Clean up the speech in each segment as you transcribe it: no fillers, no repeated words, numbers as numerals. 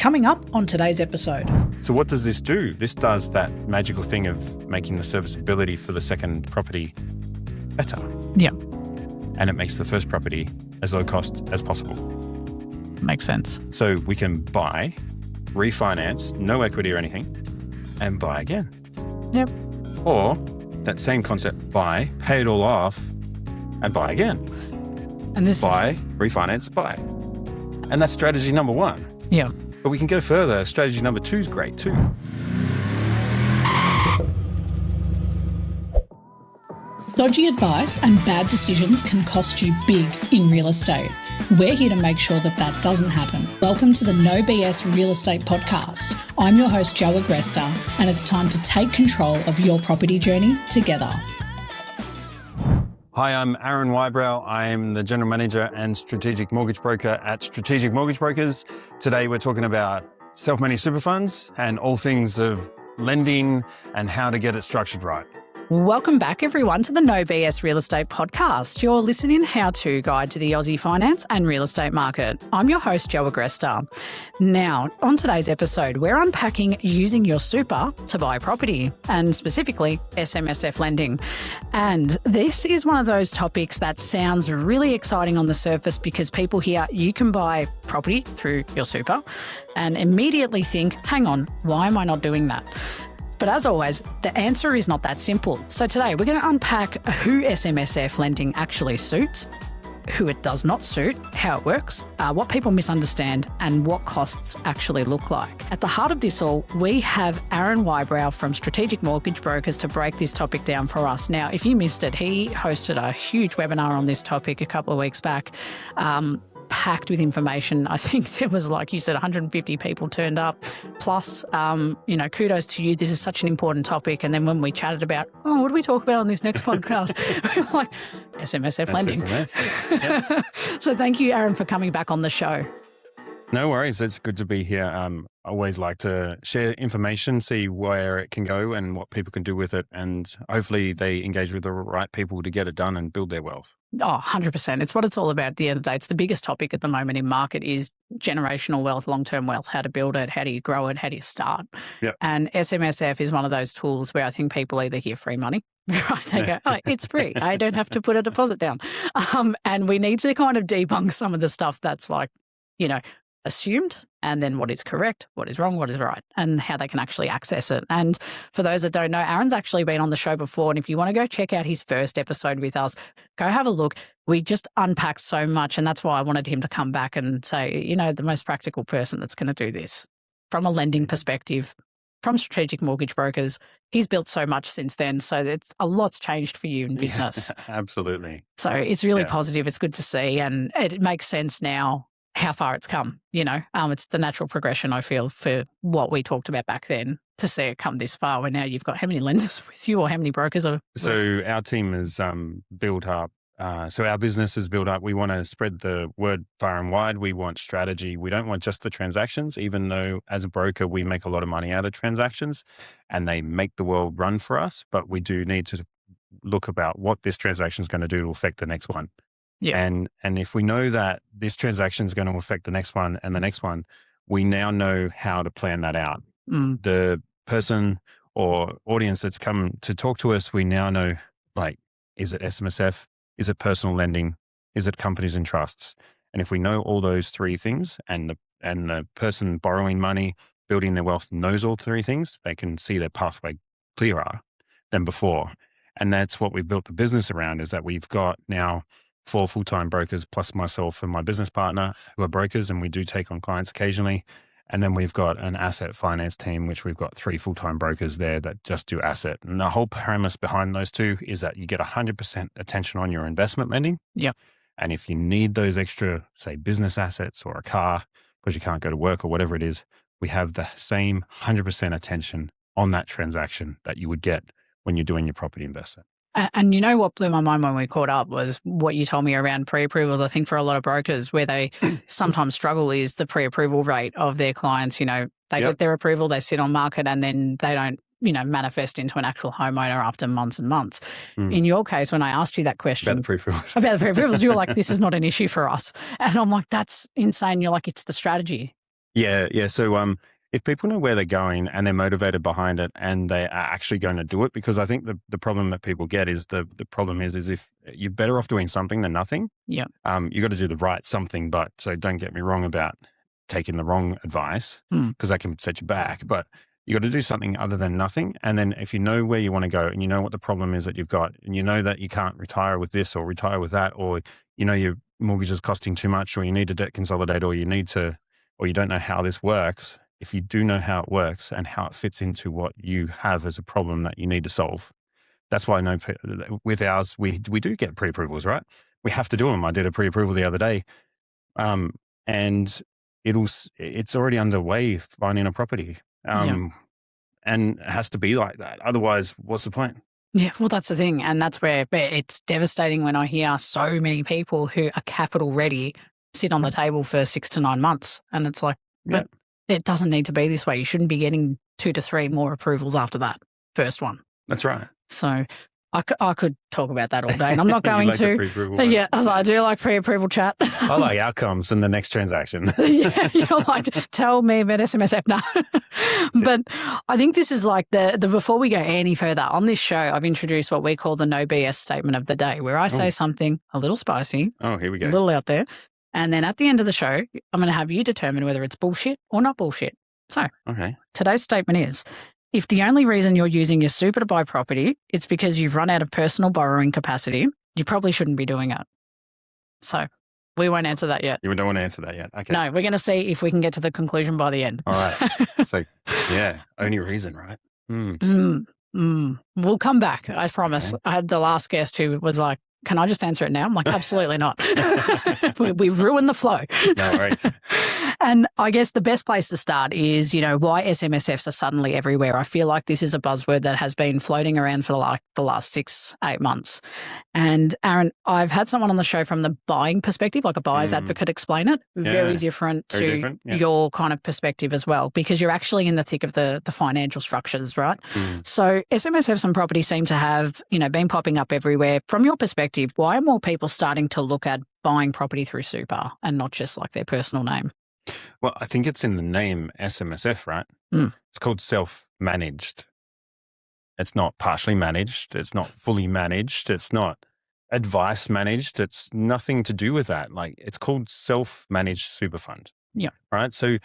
Coming up on today's episode. So what does this do? This does that magical thing of making the serviceability for the second property better. Yeah. And it makes the first property as low cost as possible. Makes sense. So we can buy, refinance, no equity or anything, and buy again. Yep. Or that same concept, buy, pay it all off, and buy again. And this buy, refinance, buy. And that's strategy number one. Yeah. But we can go further. Strategy number two is great too. Dodgy advice and bad decisions can cost you big in real estate. We're here to make sure that that doesn't happen. Welcome to the No BS Real Estate Podcast. I'm your host, Jo Agresta, and it's time to take control of your property journey together. Hi, I'm Aaron Whybrow. I'm the General Manager and Strategic Mortgage Broker at Strategic Mortgage Brokers. Today we're talking about self-managed super funds and all things of lending and how to get it structured right. Welcome back, everyone, to the No BS Real Estate Podcast, your listening how-to guide to the Aussie finance and real estate market. I'm your host, Jo Agresta. Now, on today's episode, we're unpacking using your super to buy property, and specifically SMSF lending. And this is one of those topics that sounds really exciting on the surface because people hear you can buy property through your super and immediately think, hang on, why am I not doing that? But as always, the answer is not that simple. So today we're going to unpack who SMSF lending actually suits, who it does not suit, how it works, what people misunderstand, and what costs actually look like. At the heart of this all, we have Aaron Whybrow from Strategic Mortgage Brokers to break this topic down for us. Now, if you missed it, he hosted a huge webinar on this topic a couple of weeks back. Packed with information. I think there was, like you said, 150 people turned up. Plus, kudos to you. This is such an important topic. And then when we chatted about, what do we talk about on this next podcast? We were like, SMSF lending. Yes. So thank you, Aaron, for coming back on the show. No worries. It's good to be here. I always like to share information, see where it can go and what people can do with it. And hopefully they engage with the right people to get it done and build their wealth. Oh, 100%. It's what it's all about at the end of the day. It's the biggest topic at the moment in market is generational wealth, long-term wealth, how to build it, how do you grow it, how do you start? Yep. And SMSF is one of those tools where I think people either hear free money, right? They go, oh, it's free. I don't have to put a deposit down. And we need to kind of debunk some of the stuff that's like, assumed, and then what is correct, what is wrong, what is right, and how they can actually access it. And for those that don't know, Aaron's actually been on the show before, and if you want to go check out his first episode with us, go have a look. We just unpacked so much, and that's why I wanted him to come back and say, the most practical person that's going to do this from a lending perspective, from Strategic Mortgage Brokers. He's built so much since then, so it's a lot's changed for you in business. Yeah, absolutely. So it's really positive. It's good to see, and it makes sense now how far it's come, it's the natural progression, I feel, for what we talked about back then to see it come this far where now you've got how many lenders with you or how many brokers are? So our team is built up. So our business is built up. We want to spread the word far and wide. We want strategy. We don't want just the transactions, even though as a broker, we make a lot of money out of transactions and they make the world run for us. But we do need to look about what this transaction is going to do to affect the next one. Yeah. And if we know that this transaction is going to affect the next one and the next one, we now know how to plan that out. The person or audience that's come to talk to us, we now know, is it SMSF? Is it personal lending? Is it companies and trusts? And if we know all those three things and the person borrowing money, building their wealth knows all three things, they can see their pathway clearer than before. And that's what we've built the business around, is that we've got now 4 full-time brokers plus myself and my business partner who are brokers, and we do take on clients occasionally. And then we've got an asset finance team, which we've got 3 full-time brokers there that just do asset. And the whole premise behind those two is that you get 100% attention on your investment lending. Yeah. And if you need those extra, say, business assets or a car because you can't go to work or whatever it is, we have the same 100% attention on that transaction that you would get when you're doing your property investment. And what blew my mind when we caught up was what you told me around pre-approvals. I think for a lot of brokers where they sometimes struggle is the pre-approval rate of their clients. They get their approval, they sit on market, and then they don't, manifest into an actual homeowner after months and months. In your case, when I asked you that question about the pre-approvals, you were like, this is not an issue for us. And I'm like, that's insane. You're like, it's the strategy. Yeah, yeah. So if people know where they're going and they're motivated behind it and they are actually going to do it, because I think the problem that people get is the problem is if you're better off doing something than nothing. Yeah. You got to do the right something, but so don't get me wrong about taking the wrong advice because that can set you back. But you got to do something other than nothing. And then if you know where you want to go and you know what the problem is that you've got and you know that you can't retire with this or retire with that, or you know your mortgage is costing too much or you need to debt consolidate or you need to, or you don't know how this works. If you do know how it works and how it fits into what you have as a problem that you need to solve, that's why I know with ours, we do get pre-approvals, right? We have to do them. I did a pre-approval the other day, and it's already underway finding a property, and it has to be like that. Otherwise, what's the point? Yeah, well, that's the thing. And that's where it's devastating when I hear so many people who are capital ready sit on the table for 6 to 9 months. And it's like, but it doesn't need to be this way. You shouldn't be getting 2 to 3 more approvals after that first one. That's right. So I could talk about that all day, and I'm not going like to. Yeah, I do like pre-approval chat. I like outcomes in the next transaction. Yeah, you're like, tell me about SMSF now. But I think this is like the before we go any further on this show, I've introduced what we call the no BS statement of the day, where I say something a little spicy. Oh, here we go. A little out there. And then at the end of the show, I'm going to have you determine whether it's bullshit or not bullshit. So today's statement is, if the only reason you're using your super to buy property is because you've run out of personal borrowing capacity, you probably shouldn't be doing it. So we won't answer that yet. You don't want to answer that yet? Okay. No, we're going to see if we can get to the conclusion by the end. All right. So, yeah, only reason, right? We'll come back, I promise. Okay. I had the last guest who was like, can I just answer it now? I'm like, absolutely not. We've ruined the flow. No worries. And I guess the best place to start is, why SMSFs are suddenly everywhere. I feel like this is a buzzword that has been floating around for like the last 6-8 months. And Aaron, I've had someone on the show from the buying perspective, like a buyer's advocate, explain it. Very different to your kind of perspective as well, because you're actually in the thick of the financial structures, right? So SMSFs and property seem to have, been popping up everywhere. From your perspective, why are more people starting to look at buying property through super and not just like their personal name? Well, I think it's in the name SMSF, right? It's called self-managed. It's not partially managed. It's not fully managed. It's not advice managed. It's nothing to do with that. Like, it's called self-managed super fund. Yeah. Right. So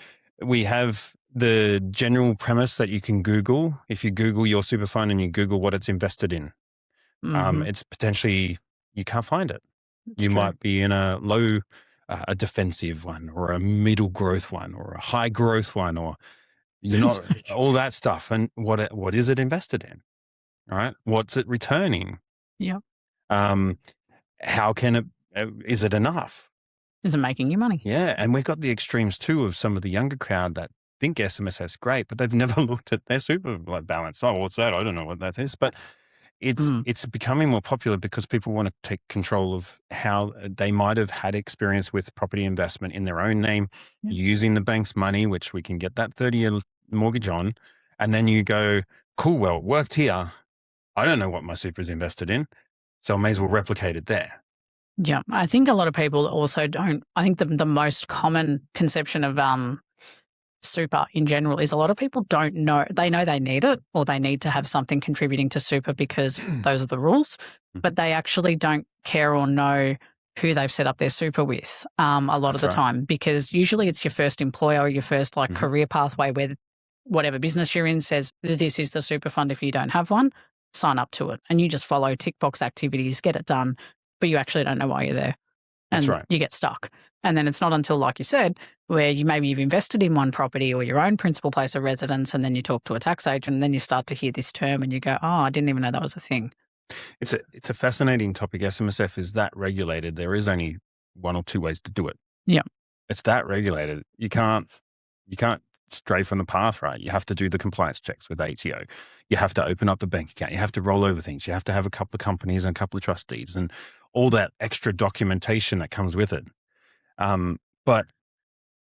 we have the general premise that you can Google. If you Google your super fund and you Google what it's invested in, it's potentially, you can't find it. That's true. Might be in a low, a defensive one, or a middle growth one, or a high growth one, or all that stuff. And what is it invested in? All right. What's it returning? Yeah. How can it, is it enough? Is it making you money? Yeah. And we've got the extremes too of some of the younger crowd that think SMSF is great, but they've never looked at their super balance. Oh, what's that? I don't know what that is. But it's becoming more popular because people want to take control of how they might have had experience with property investment in their own name, using the bank's money, which we can get that 30-year mortgage on. And then you go, cool, well, it worked here. I don't know what my super is invested in, so I may as well replicate it there. Yeah. I think a lot of people also don't. I think the most common conception of super in general is a lot of people don't know. They know they need it, or they need to have something contributing to super because those are the rules, but they actually don't care or know who they've set up their super with a lot of the time, because usually it's your first employer or your first career pathway where whatever business you're in says, this is the super fund. If you don't have one, sign up to it. And you just follow tick box activities, get it done, but you actually don't know why you're there. And you get stuck. And then it's not until, like you said, where you've invested in one property or your own principal place of residence, and then you talk to a tax agent, and then you start to hear this term and you go, oh, I didn't even know that was a thing. It's a fascinating topic. SMSF is that regulated. There is only one or two ways to do it. Yeah. It's that regulated. You can't stray from the path, right? You have to do the compliance checks with ATO. You have to open up the bank account. You have to roll over things. You have to have a couple of companies and a couple of trust deeds and all that extra documentation that comes with it. But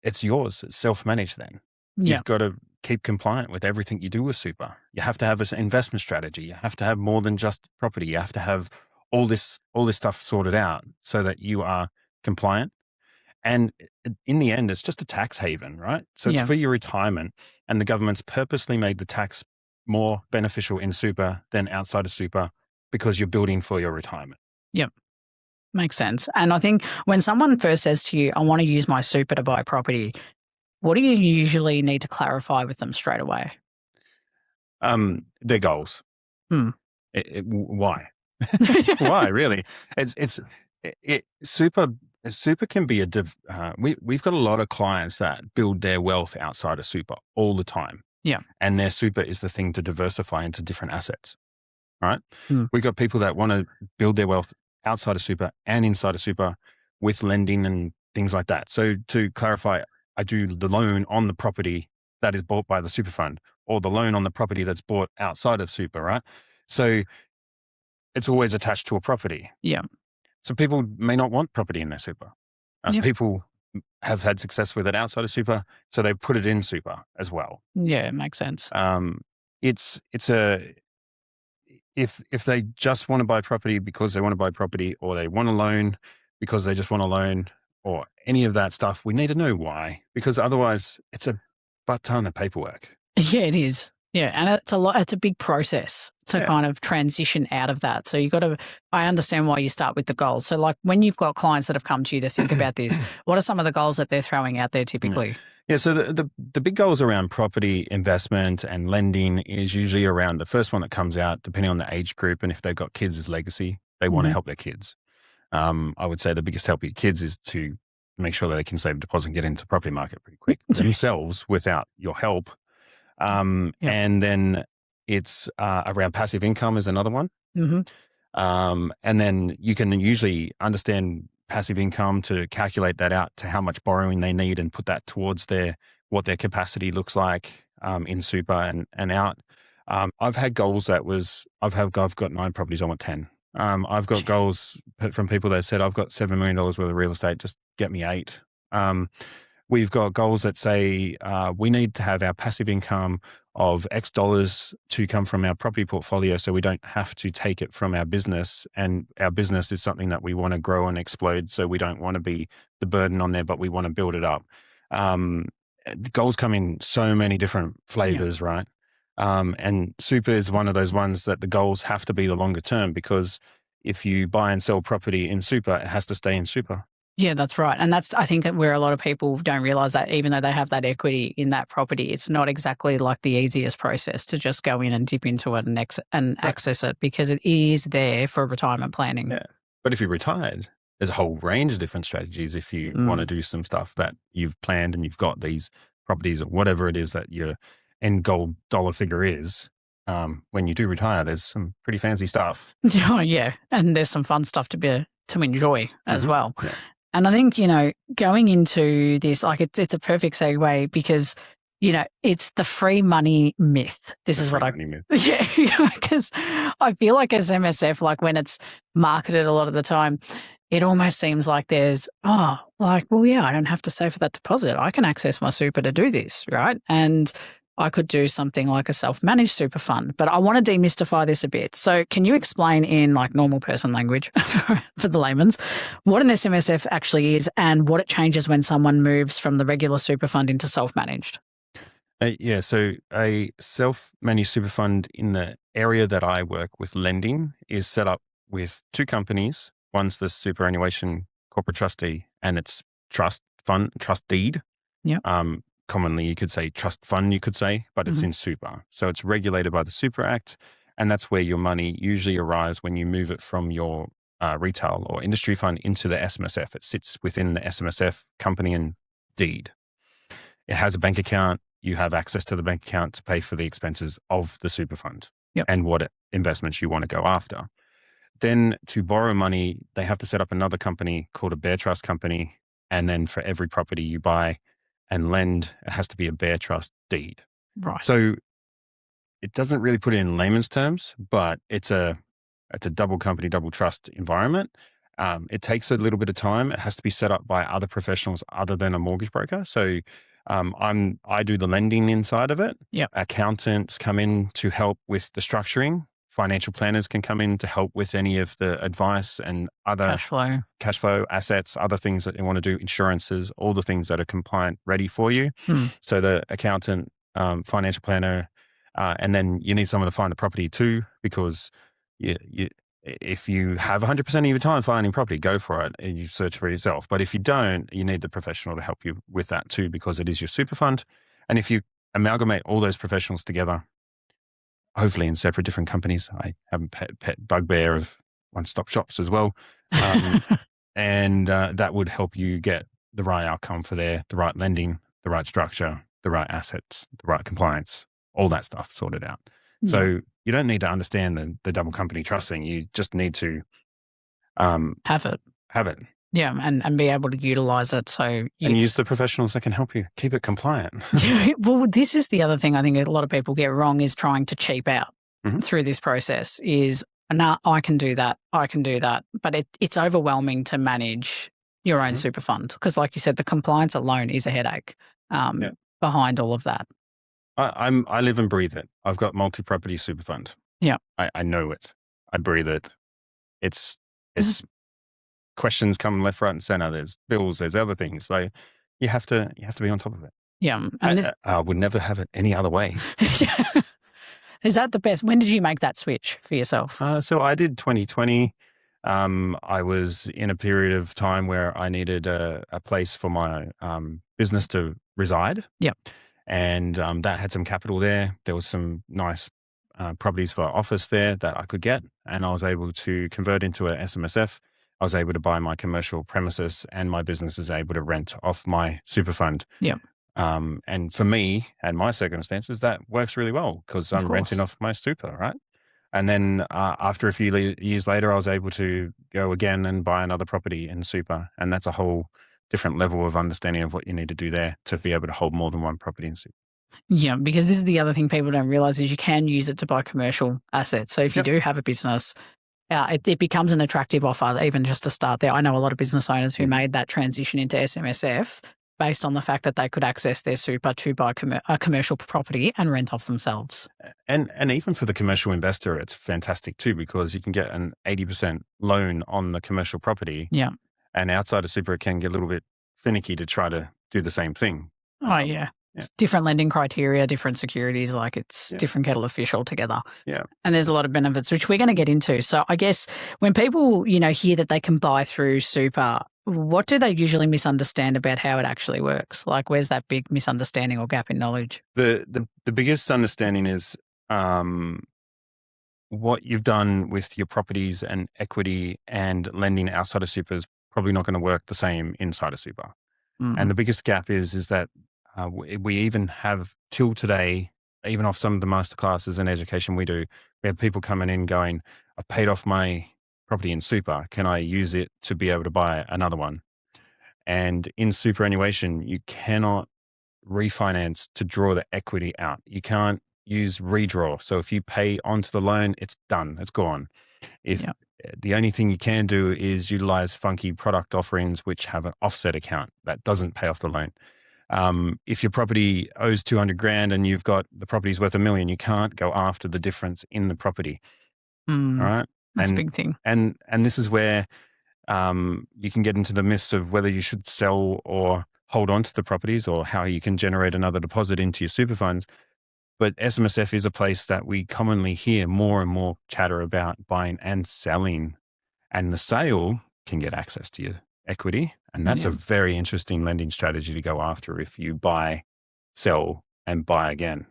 it's yours. It's self-managed then. Yeah. You've got to keep compliant with everything you do with super. You have to have an investment strategy. You have to have more than just property. You have to have all this stuff sorted out so that you are compliant. And in the end, it's just a tax haven, right? So it's for your retirement, and the government's purposely made the tax more beneficial in super than outside of super because you're building for your retirement. Yep. Makes sense. And I think when someone first says to you, I want to use my super to buy property, what do you usually need to clarify with them straight away? Their goals. Why? Why really? Super can be we've got a lot of clients that build their wealth outside of super all the time. Yeah. And their super is the thing to diversify into different assets, right? Mm. We've got people that want to build their wealth outside of super and inside of super with lending and things like that. So to clarify, I do the loan on the property that is bought by the super fund, or the loan on the property that's bought outside of super, right? So it's always attached to a property. Yeah. So people may not want property in their super. People have had success with it outside of super, so they put it in super as well. Yeah, it makes sense. If they just want to buy property because they want to buy property, or they want a loan because they just want a loan, or any of that stuff, we need to know why, because otherwise it's a butt ton of paperwork. Yeah, it is. Yeah, and it's a big process to kind of transition out of that. So I understand why you start with the goals. So like when you've got clients that have come to you to think about this, what are some of the goals that they're throwing out there typically? Yeah, so the big goals around property investment and lending is usually around the first one that comes out, depending on the age group, and if they've got kids, is legacy. They want to help their kids. I would say the biggest help your kids is to make sure that they can save a deposit and get into the property market pretty quick themselves without your help. And then it's around passive income is another one. And then you can usually understand passive income to calculate that out to how much borrowing they need and put that towards what their capacity looks like in super and out. I've had goals I've got 9 properties, I want 10. I've got goals from people that said, I've got $7 million worth of real estate, just get me 8. We've got goals that say we need to have our passive income of X dollars to come from our property portfolio, so we don't have to take it from our business. And our business is something that we want to grow and explode, so we don't want to be the burden on there, but we want to build it up. The goals come in so many different flavors, right? And super is one of those ones that the goals have to be the longer term, because if you buy and sell property in super, it has to stay in super. Yeah, that's right. And that's, I think, where a lot of people don't realize that even though they have that equity in that property, it's not exactly like the easiest process to just go in and dip into it and access it, because it is there for retirement planning. Yeah. But if you're retired, there's a whole range of different strategies. If you want to do some stuff that you've planned and you've got these properties or whatever it is that your end goal dollar figure is, when you do retire, there's some pretty fancy stuff. Oh, yeah. And there's some fun stuff to enjoy as well. Yeah. And I think, going into this, like it's a perfect segue because, it's the free money myth. Yeah, because I feel like SMSF, like when it's marketed a lot of the time, it almost seems like there's, I don't have to save for that deposit. I can access my super to do this, right? And I could do something like a self-managed super fund, but I want to demystify this a bit. So can you explain in like normal person language for the layman's what an SMSF actually is and what it changes when someone moves from the regular super fund into self-managed? So a self-managed super fund in the area that I work with lending is set up with 2 companies. One's the superannuation corporate trustee, and it's trust deed. Yeah. Commonly you could say trust fund, but it's in super. So it's regulated by the Super Act, and that's where your money usually arrives when you move it from your retail or industry fund into the SMSF. It sits within the SMSF company and deed. It has a bank account. You have access to the bank account to pay for the expenses of the super fund and what investments you want to go after. Then to borrow money, they have to set up another company called a bear trust company. And then for every property you buy and lend, it has to be a bear trust deed. Right. So it doesn't really put it in layman's terms, but it's a double company, double trust environment. It takes a little bit of time. It has to be set up by other professionals other than a mortgage broker. So I do the lending inside of it. Yep. Accountants come in to help with the structuring. financial planners can come in to help with any of the advice and other cash flow assets, other things that you want to do, insurances, all the things that are compliant ready for you. So the accountant, financial planner, and then you need someone to find the property too, because if you have 100% of your time finding property, go for it and you search for yourself. But if you don't, you need the professional to help you with that too, because it is your super fund. And if you amalgamate all those professionals together, hopefully in separate different companies, I have a pet bugbear of one-stop shops as well. And that would help you get the right outcome for the right lending, the right structure, the right assets, the right compliance, all that stuff sorted out. So you don't need to understand the double company trust thing. You just need to have it. Yeah, and be able to utilize it. And use the professionals that can help you keep it compliant. Well, this is the other thing I think a lot of people get wrong, is trying to cheap out through this process. Is, I can do that. But it's overwhelming to manage your own super fund, because like you said, the compliance alone is a headache behind all of that. I live and breathe it. I've got multi-property super fund. Yeah. I know it. I breathe it. It's questions come left, right, and center. There's bills. There's other things. So you have to be on top of it. Yeah. I would never have it any other way. Is that the best? When did you make that switch for yourself? So I did 2020. I was in a period of time where I needed a place for my business to reside. Yep. And that had some capital there. There was some nice properties for office there that I could get. And I was able to convert into a SMSF. I was able to buy my commercial premises, and my business is able to rent off my super fund. Yeah. And for me and my circumstances, that works really well, because I'm renting off my super, right? And then after a few years later, I was able to go again and buy another property in super. And that's a whole different level of understanding of what you need to do there to be able to hold more than one property in super. Yeah, because this is the other thing people don't realize, is you can use it to buy commercial assets. So if you do have a business, it becomes an attractive offer, even just to start there. I know a lot of business owners who made that transition into SMSF based on the fact that they could access their super to buy a commercial property and rent off themselves. And even for the commercial investor, it's fantastic too, because you can get an 80% loan on the commercial property. Yeah. And outside of super, it can get a little bit finicky to try to do the same thing. Oh, yeah. It's different lending criteria, different securities, like it's different kettle of fish altogether. Yeah. And there's a lot of benefits, which we're going to get into. So I guess when people, hear that they can buy through super, what do they usually misunderstand about how it actually works? Like, where's that big misunderstanding or gap in knowledge? The biggest understanding is what you've done with your properties and equity and lending outside of super is probably not going to work the same inside of super. And the biggest gap is that we even have, till today, even off some of the masterclasses and education we do, we have people coming in going, I've paid off my property in super. Can I use it to be able to buy another one? And in superannuation, you cannot refinance to draw the equity out. You can't use redraw. So if you pay onto the loan, it's done. It's gone. The only thing you can do is utilize funky product offerings, which have an offset account that doesn't pay off the loan. If your property owes 200 grand and you've got the property's worth $1 million, you can't go after the difference in the property. All right. That's a big thing. And this is where you can get into the myths of whether you should sell or hold on to the properties, or how you can generate another deposit into your super funds. But SMSF is a place that we commonly hear more and more chatter about buying and selling, and the sale can get access to your equity. And that's a very interesting lending strategy to go after if you buy, sell, and buy again.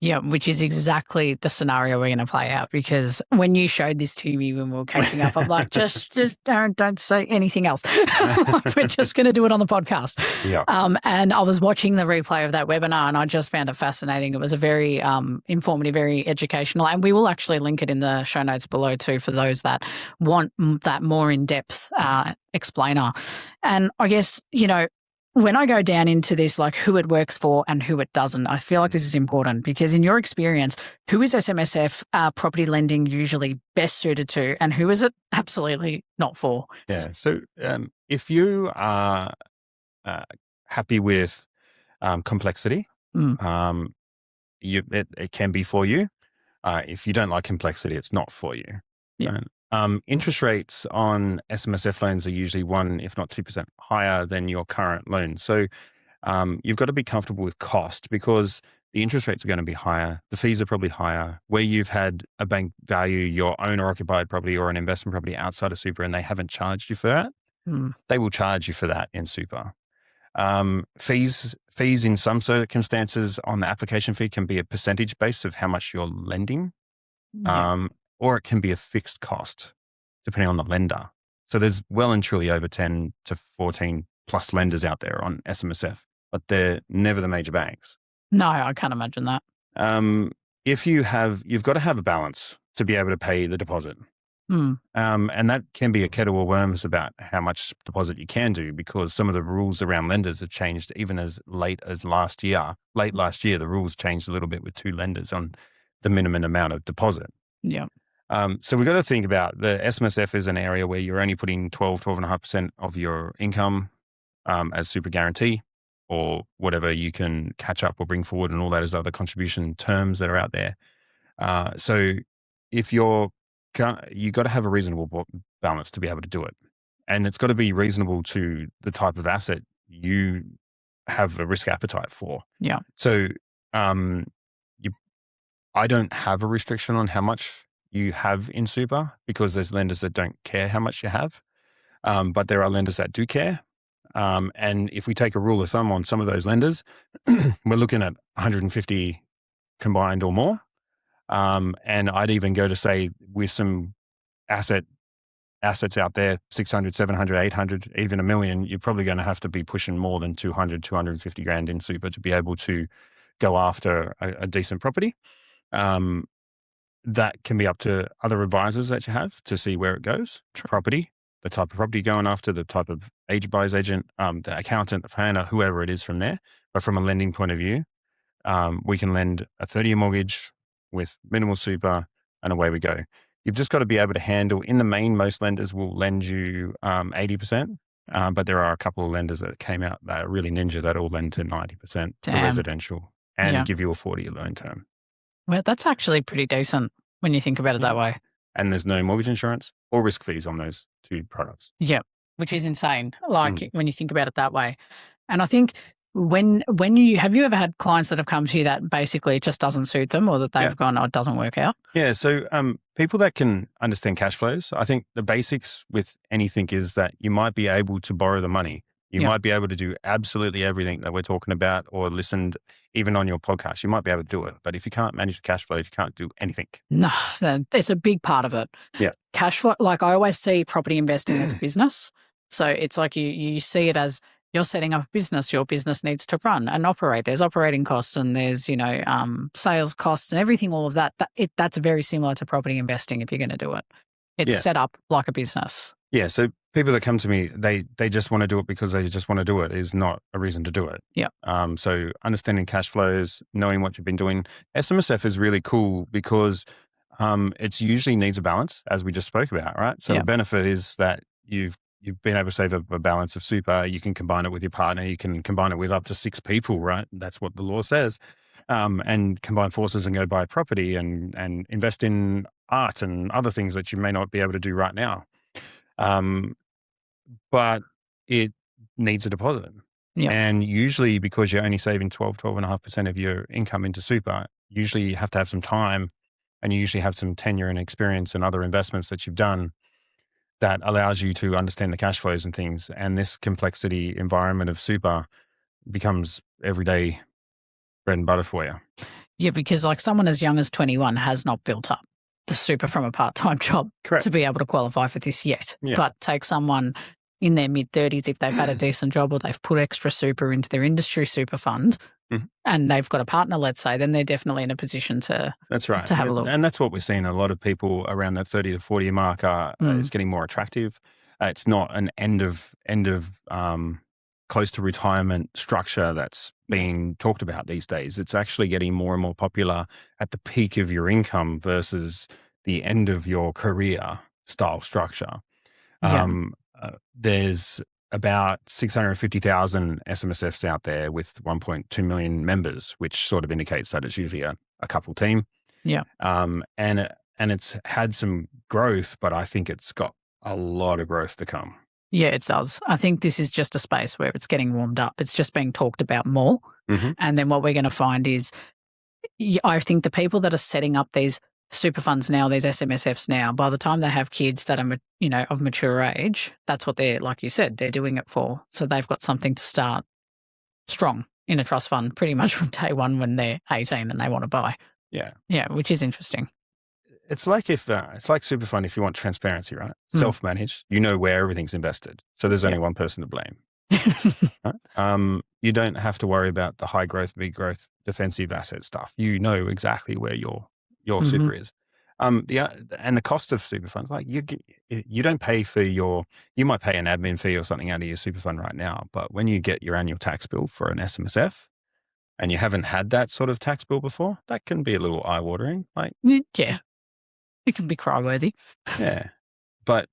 Yeah, which is exactly the scenario we're going to play out, because when you showed this to me when we were catching up, I'm like, just don't say anything else. We're just going to do it on the podcast. Yeah. And I was watching the replay of that webinar, and I just found it fascinating. It was a very informative, very educational, and we will actually link it in the show notes below too for those that want that more in-depth explainer. And I guess, when I go down into this, like who it works for and who it doesn't, I feel like this is important, because in your experience, who is SMSF property lending usually best suited to, and who is it absolutely not for? Yeah. So if you are happy with complexity, it can be for you. If you don't like complexity, it's not for you. Yeah. Right? Interest rates on SMSF loans are usually 1, if not 2% higher than your current loan. So you've got to be comfortable with cost because the interest rates are going to be higher. The fees are probably higher. Where you've had a bank value your owner occupied property or an investment property outside of super and they haven't charged you for that, they will charge you for that in super. Fees in some circumstances on the application fee can be a percentage base of how much you're lending, or it can be a fixed cost depending on the lender. So there's well and truly over 10 to 14 plus lenders out there on SMSF, but they're never the major banks. No, I can't imagine that. You've got to have a balance to be able to pay the deposit. And that can be a kettle of worms about how much deposit you can do because some of the rules around lenders have changed even as late as last year. Late last year, the rules changed a little bit with 2 lenders on the minimum amount of deposit. Yeah. So we've got to think about the SMSF is an area where you're only putting 12.5% of your income as super guarantee or whatever you can catch up or bring forward and all that is other contribution terms that are out there. So if you got to have a reasonable balance to be able to do it. And it's got to be reasonable to the type of asset you have a risk appetite for. Yeah. So I don't have a restriction on how much you have in super because there's lenders that don't care how much you have. But there are lenders that do care. And if we take a rule of thumb on some of those lenders, we're looking at 150 combined or more. And I'd even go to say with some assets out there, 600, 700, 800, even $1 million, you're probably going to have to be pushing more than 200, 250 grand in super to be able to go after a decent property. That can be up to other advisors that you have to see where it goes. Property, the type of property going after, the type of buyer's agent, the accountant, the planner, whoever it is from there. But from a lending point of view, we can lend a 30-year mortgage with minimal super and away we go. You've just got to be able to handle, in the main, most lenders will lend you 80%, but there are a couple of lenders that came out that are really ninja that will lend to 90% for residential and give you a 40-year loan term. Well, that's actually pretty decent when you think about it that way. And there's no mortgage insurance or risk fees on those 2 products. Yeah, which is insane, like when you think about it that way. And I think when you have you ever had clients that have come to you that basically it just doesn't suit them or that they've gone, oh, it doesn't work out? Yeah, so people that can understand cash flows, I think the basics with anything is that you might be able to borrow the money. You might be able to do absolutely everything that we're talking about or listened even on your podcast. You might be able to do it. But if you can't manage the cash flows, you can't do anything. No, it's a big part of it. Yeah. Cash flow, like I always see property investing as a business. So it's like you see it as you're setting up a business. Your business needs to run and operate. There's operating costs and there's, sales costs and everything, all of that. That's very similar to property investing if you're going to do it. It's set up like a business. Yeah, so people that come to me, they just want to do it because they just want to do it is not a reason to do it. Yeah. So understanding cash flows, knowing what you've been doing. SMSF is really cool because it's usually needs a balance, as we just spoke about, right? So the benefit is that you've been able to save a balance of super. You can combine it with your partner. You can combine it with up to 6 people, right? That's what the law says. And combine forces and go buy property and invest in art and other things that you may not be able to do right now. But it needs a deposit. Yeah. And usually because you're only saving 12.5% of your income into super, usually you have to have some time and you usually have some tenure and experience and other investments that you've done that allows you to understand the cash flows and things. And this complexity environment of super becomes everyday bread and butter for you. Yeah, because like someone as young as 21 has not built up the super from a part-time job to be able to qualify for this yet. Yeah. But take someone in their mid-30s, if they've had a decent job or they've put extra super into their industry super fund and they've got a partner, let's say, then they're definitely in a position to to have a look. And that's what we're seeing. A lot of people around that 30 to 40 mark it's getting more attractive. It's not an end of close to retirement structure that's being talked about these days. It's actually getting more and more popular at the peak of your income versus the end of your career style structure. Yeah. There's about 650,000 SMSFs out there with 1.2 million members, which sort of indicates that it's usually a couple team. Yeah. And it's had some growth, but I think it's got a lot of growth to come. Yeah, it does. I think this is just a space where it's getting warmed up. It's just being talked about more. Mm-hmm. And then what we're going to find is, I think the people that are setting up these super funds now, these SMSFs now, by the time they have kids that are, of mature age, that's what they're, like you said, they're doing it for. So they've got something to start strong in a trust fund pretty much from day one when they're 18 and they want to buy. Yeah. Yeah, which is interesting. It's like it's like super fund if you want transparency, right? Self-managed, you know where everything's invested. So there's only one person to blame. Right? You don't have to worry about the high growth, big growth, defensive asset stuff. You know exactly where your super is. And the cost of super funds, like you don't pay for you might pay an admin fee or something out of your super fund right now, but when you get your annual tax bill for an SMSF and you haven't had that sort of tax bill before, that can be a little eye-watering. Like, yeah, it can be cry-worthy. Yeah, but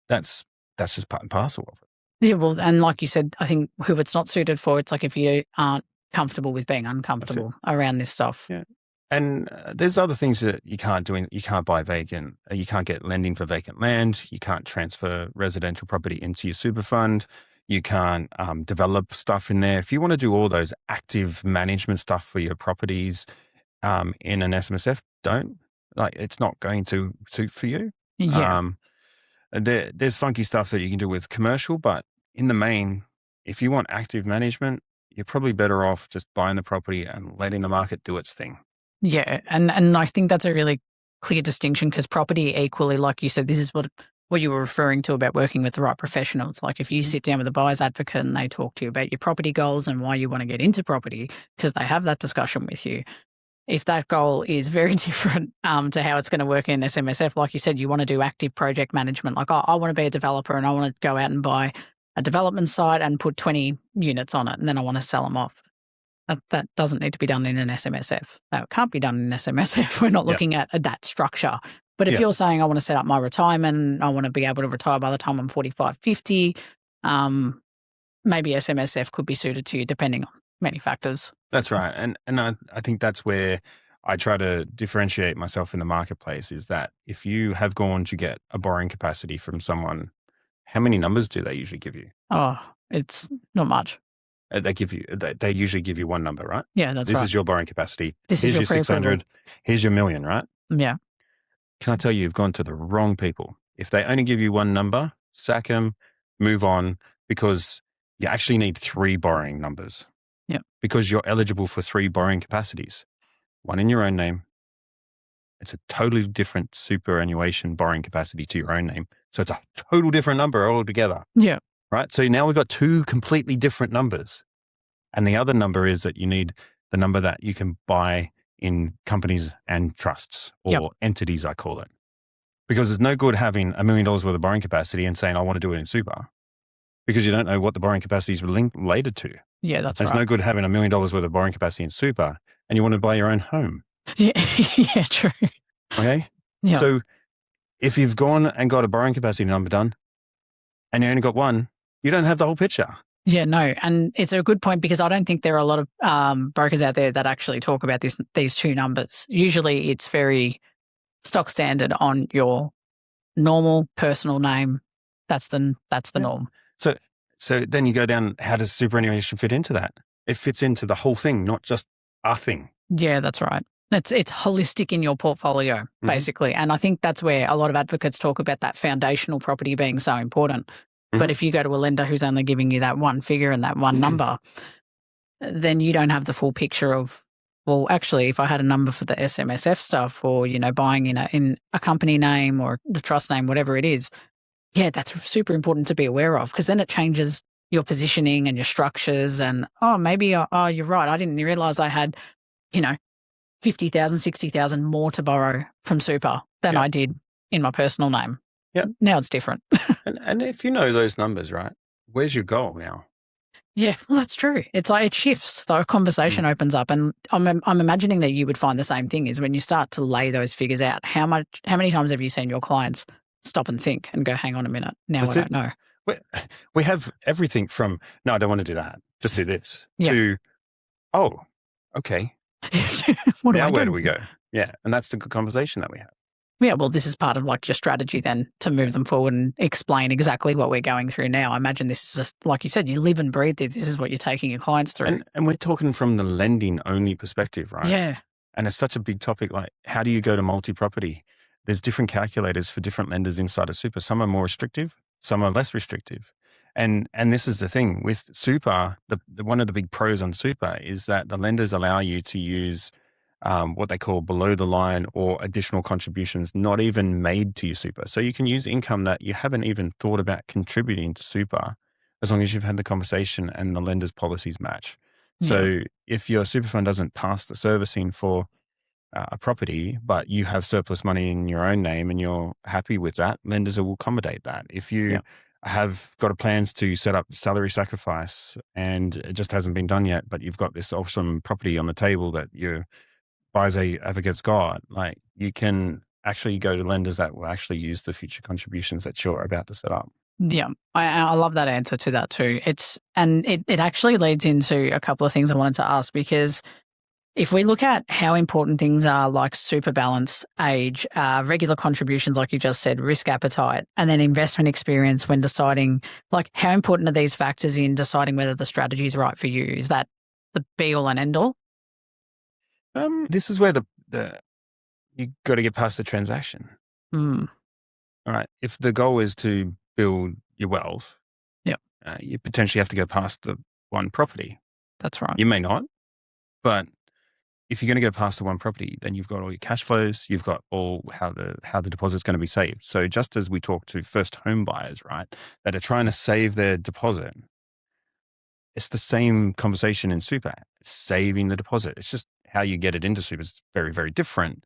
that's just part and parcel of it. Yeah, well, and like you said, I think who it's not suited for, it's like if you aren't comfortable with being uncomfortable around this stuff. Yeah. And there's other things that you can't do. You can't buy vacant. You can't get lending for vacant land. You can't transfer residential property into your super fund. You can't develop stuff in there. If you want to do all those active management stuff for your properties in an SMSF, don't. Like, it's not going to suit for you. Yeah. There's funky stuff that you can do with commercial, but in the main, if you want active management, you're probably better off just buying the property and letting the market do its thing. Yeah, and I think that's a really clear distinction because property equally, like you said, this is what you were referring to about working with the right professionals. Like if you sit down with a buyer's advocate and they talk to you about your property goals and why you want to get into property, because they have that discussion with you. If that goal is very different to how it's going to work in SMSF, like you said, you want to do active project management. Like, I want to be a developer and I want to go out and buy a development site and put 20 units on it and then I want to sell them off. That doesn't need to be done in an SMSF. That can't be done in an SMSF. We're not looking at that structure. But if you're saying I want to set up my retirement, I want to be able to retire by the time I'm 45, 50, maybe SMSF could be suited to you depending on many factors. That's right. And I think that's where I try to differentiate myself in the marketplace is that if you have gone to get a borrowing capacity from someone, how many numbers do they usually give you? Oh, it's not much. They usually give you one number, right? Yeah, that's right. This is your borrowing capacity. Here's your 600. Here's your million, right? Yeah. Can I tell you, you've gone to the wrong people. If they only give you one number, sack them, move on, because you actually need 3 borrowing numbers. Yeah. Because you're eligible for 3 borrowing capacities. One in your own name. It's a totally different superannuation borrowing capacity to your own name. So it's a total different number altogether. Yeah. Right? So now we've got 2 completely different numbers. And the other number is that you need the number that you can buy in companies and trusts or entities, I call it. Because it's no good having $1 million worth of borrowing capacity and saying, I want to do it in super, because you don't know what the borrowing capacity is related to. Yeah, that's right. It's no good having $1 million worth of borrowing capacity in super and you want to buy your own home. Yeah, yeah, true. Okay? Yeah. So if you've gone and got a borrowing capacity number done and you only got one, you don't have the whole picture. Yeah, no. And it's a good point because I don't think there are a lot of brokers out there that actually talk about these 2 numbers. Usually it's very stock standard on your normal personal name. That's the norm. So then you go down, how does superannuation fit into that? It fits into the whole thing, not just a thing. Yeah, that's right. It's holistic in your portfolio, basically. And I think that's where a lot of advocates talk about that foundational property being so important. But if you go to a lender who's only giving you that one figure and that one number, then you don't have the full picture of, well, actually, if I had a number for the SMSF stuff or, buying in a company name or the trust name, whatever it is, yeah, that's super important to be aware of because then it changes your positioning and your structures and, maybe, you're right. I didn't realize I had, 50,000, 60,000 more to borrow from super than I did in my personal name. Yeah. Now it's different. and if you know those numbers, right, where's your goal now? Yeah, well, that's true. It's like it shifts. The conversation opens up, and I'm imagining that you would find the same thing is when you start to lay those figures out. How many times have you seen your clients stop and think and go, "Hang on a minute, now I don't know." We have everything from no, I don't want to do that. Just do this. Yeah. To, oh, okay, What do Now I where do? do we go? Yeah. And that's the good conversation that we have. Yeah, well, this is part of like your strategy then to move them forward and explain exactly what we're going through now. I imagine this is just, like you said, you live and breathe it. This is what you're taking your clients through. And we're talking from the lending only perspective, right? Yeah. And it's such a big topic. Like, how do you go to multi-property? There's different calculators for different lenders inside of super. Some are more restrictive, some are less restrictive. And this is the thing with super, one of the big pros on super is that the lenders allow you to use what they call below the line or additional contributions, not even made to your super. So you can use income that you haven't even thought about contributing to super, as long as you've had the conversation and the lender's policies match. So if your super fund doesn't pass the servicing for a property, but you have surplus money in your own name and you're happy with that, lenders will accommodate that. If you have got plans to set up salary sacrifice and it just hasn't been done yet, but you've got this awesome property on the table that you buys a advocate's guide, like you can actually go to lenders that will actually use the future contributions that you're about to set up. Yeah, I love that answer to that too. It actually leads into a couple of things I wanted to ask, because if we look at how important things are like super balance, age, regular contributions, like you just said, risk appetite, and then investment experience when deciding, like how important are these factors in deciding whether the strategy is right for you? Is that the be all and end all? This is where you got to get past the transaction. Mm. All right. If the goal is to build your wealth, you potentially have to go past the one property. That's right. You may not, but if you're going to go past the one property, then you've got all your cash flows, you've got all how the deposit's going to be saved. So just as we talk to first home buyers, right, that are trying to save their deposit, it's the same conversation in super. It's saving the deposit. It's just how you get it into super is very, very different.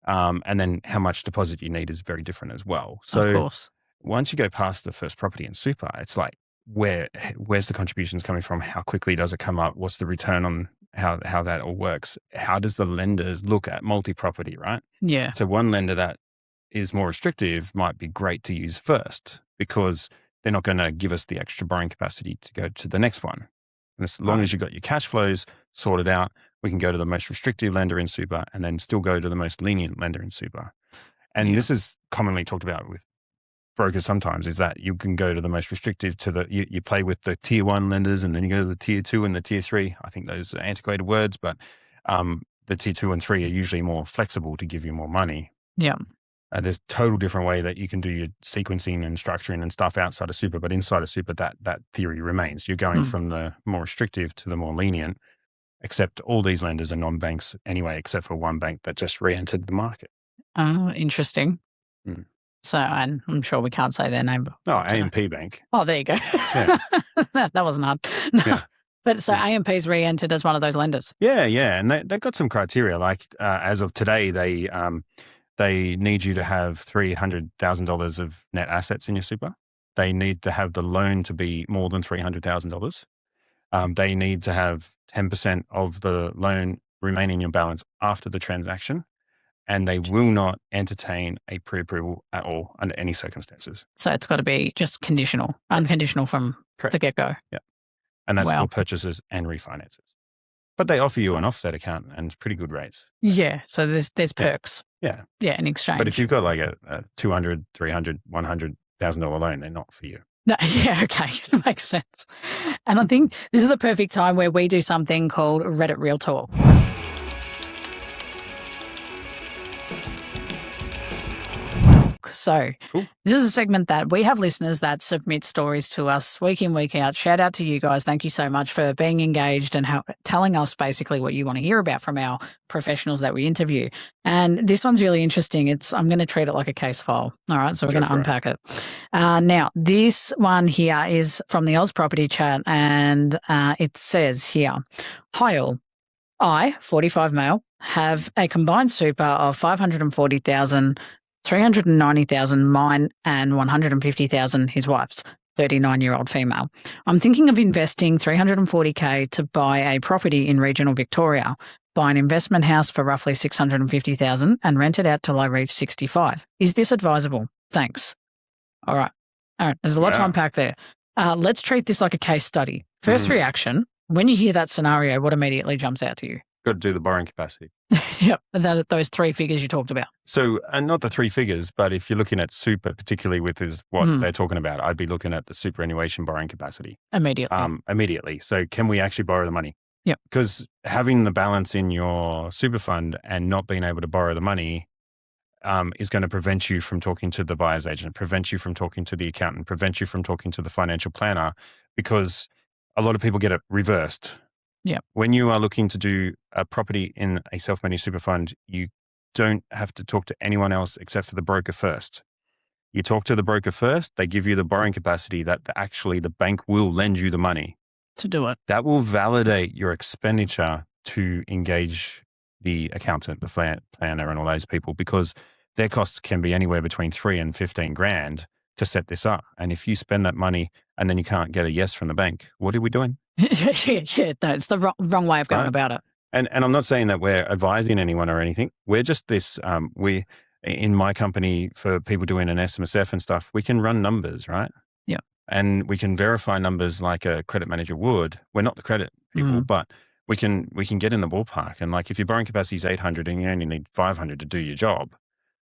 And then how much deposit you need is very different as well. So of course, once you go past the first property in super, it's like, where's the contributions coming from? How quickly does it come up? What's the return on how that all works? How does the lenders look at multi-property, right? Yeah. So one lender that is more restrictive might be great to use first, because they're not going to give us the extra borrowing capacity to go to the next one. And as long as you've got your cash flows sorted out, we can go to the most restrictive lender in super and then still go to the most lenient lender in super. And this is commonly talked about with brokers sometimes, is that you can go to the most restrictive you play with the tier 1 lenders, and then you go to the tier 2 and the tier 3. I think those are antiquated words, but the tier 2 and 3 are usually more flexible to give you more money. Yeah. There's a total different way that you can do your sequencing and structuring and stuff outside of super, but inside of super, that theory remains. You're going from the more restrictive to the more lenient, except all these lenders are non-banks anyway, except for one bank that just re-entered the market. Oh, interesting. So, and I'm sure we can't say their name. Oh, AMP Bank. Oh, there you go. Yeah. that wasn't hard. No. Yeah. But so AMP's re-entered as one of those lenders. Yeah. And they've got some criteria. Like as of today, they need you to have $300,000 of net assets in your super. They need to have the loan to be more than $300,000. They need to have 10% of the loan remain in your balance after the transaction. And they will not entertain a pre-approval at all under any circumstances. So it's got to be just conditional, unconditional from the get-go. Yeah. And that's for purchases and refinances. But they offer you an offset account and it's pretty good rates. Yeah. So there's perks. Yeah. Yeah, in exchange. But if you've got like a $200,000, $300,000, $100,000 loan, they're not for you. No, yeah, okay. It makes sense. And I think this is the perfect time where we do something called Reddit Real Talk. So This is a segment that we have listeners that submit stories to us week in, week out. Shout out to you guys. Thank you so much for being engaged and telling us basically what you want to hear about from our professionals that we interview. And this one's really interesting. I'm going to treat it like a case file. All right. So we're going to unpack it. Now, this one here is from the Oz Property Chat, and it says here, "Hi all. I, 45 male, have a combined super of 540,000, 390,000 mine, and 150,000 his wife's, 39-year-old female. I'm thinking of investing 340K to buy a property in regional Victoria, buy an investment house for roughly 650,000 and rent it out till I reach 65. Is this advisable? Thanks." All right. There's a lot to unpack there. Let's treat this like a case study. First reaction, when you hear that scenario, what immediately jumps out to you? Got to do the borrowing capacity. Yep, those 3 figures you talked about. So, and not the 3 figures, but if you're looking at super, particularly with what they're talking about, I'd be looking at the superannuation borrowing capacity. Immediately. So can we actually borrow the money? Yep. Because having the balance in your super fund and not being able to borrow the money is going to prevent you from talking to the buyer's agent, prevent you from talking to the accountant, prevent you from talking to the financial planner, because a lot of people get it reversed. Yeah. When you are looking to do a property in a self-managed super fund, you don't have to talk to anyone else except for the broker first. You talk to the broker first, they give you the borrowing capacity that actually the bank will lend you the money to do it. That will validate your expenditure to engage the accountant, the planner, and all those people, because their costs can be anywhere between 3 and 15 grand to set this up. And if you spend that money and then you can't get a yes from the bank, what are we doing? No, it's the wrong way of going about it. And I'm not saying that we're advising anyone or anything. We're just this, in my company, for people doing an SMSF and stuff, we can run numbers, right? Yeah. And we can verify numbers like a credit manager would. We're not the credit people, but we can get in the ballpark. And like, if your borrowing capacity is 800 and you only need 500 to do your job,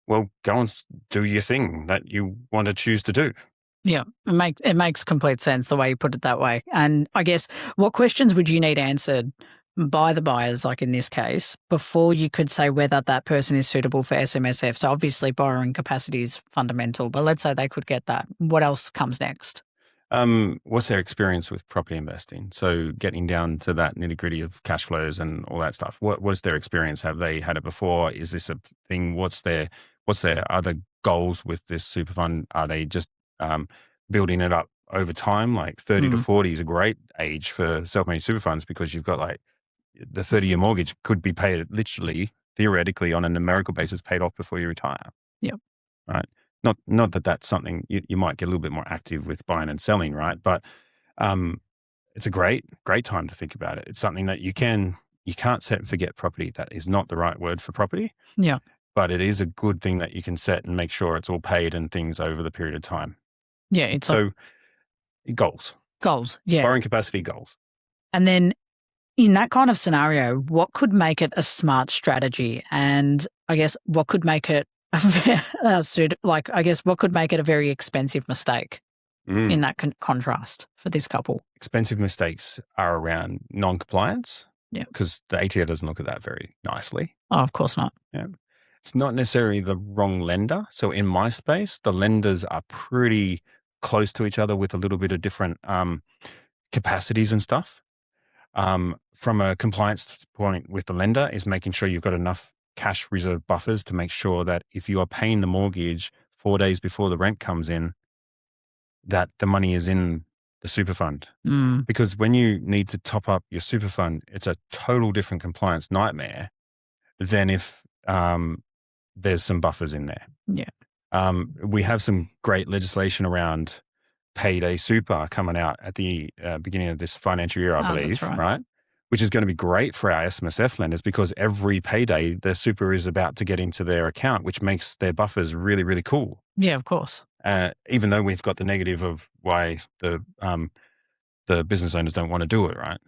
well, go and do your thing that you want to choose to do. Yeah, it makes complete sense the way you put it that way. And I guess, what questions would you need answered by the buyers, like in this case, before you could say whether that person is suitable for SMSF? So obviously borrowing capacity is fundamental, but let's say they could get that. What else comes next? What's their experience with property investing? So getting down to that nitty gritty of cash flows and all that stuff. What is their experience? Have they had it before? Is this a thing? What's their other goals with this super fund? Are they just building it up over time? Like 30 to 40 is a great age for self-managed super funds, because you've got like the 30-year mortgage could be paid literally, theoretically, on a numerical basis, paid off before you retire. Yep. Right. Not that that's something you might get a little bit more active with buying and selling, right? But it's a great time to think about it. It's something that you can't set and forget property. That is not the right word for property. Yeah. But it is a good thing that you can set and make sure it's all paid and things over the period of time. Yeah. It's so goals. Yeah. Borrowing capacity goals. And then in that kind of scenario, what could make it a smart strategy? And I guess what could make it what could make it a very expensive mistake in that contrast for this couple? Expensive mistakes are around non-compliance. Yeah. Because the ATO doesn't look at that very nicely. Oh, of course not. Yeah. It's not necessarily the wrong lender. So in my space, the lenders are pretty close to each other with a little bit of different capacities and stuff. From a compliance point with the lender is making sure you've got enough cash reserve buffers to make sure that if you are paying the mortgage 4 days before the rent comes in, that the money is in the super fund. Because when you need to top up your super fund, it's a total different compliance nightmare than if there's some buffers in there. Yeah. We have some great legislation around payday super coming out at the beginning of this financial year, I believe, right? Which is going to be great for our SMSF lenders, because every payday their super is about to get into their account, which makes their buffers really, really cool. Yeah, of course. Even though we've got the negative of why the business owners don't want to do it, right?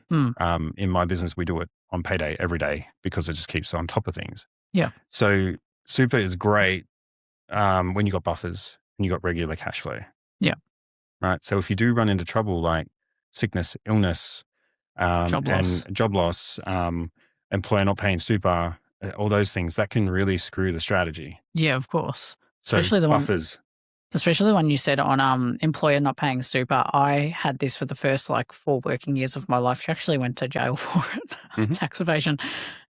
In my business, we do it on payday every day because it just keeps on top of things. Yeah. So super is great when you got buffers and you got regular cash flow. Yeah. Right. So if you do run into trouble like sickness, illness, job loss, employer not paying super, all those things, that can really screw the strategy. Yeah, of course. So buffers. Especially the one you said on employer not paying super. I had this for the first 4 working years of my life. She actually went to jail for it, tax evasion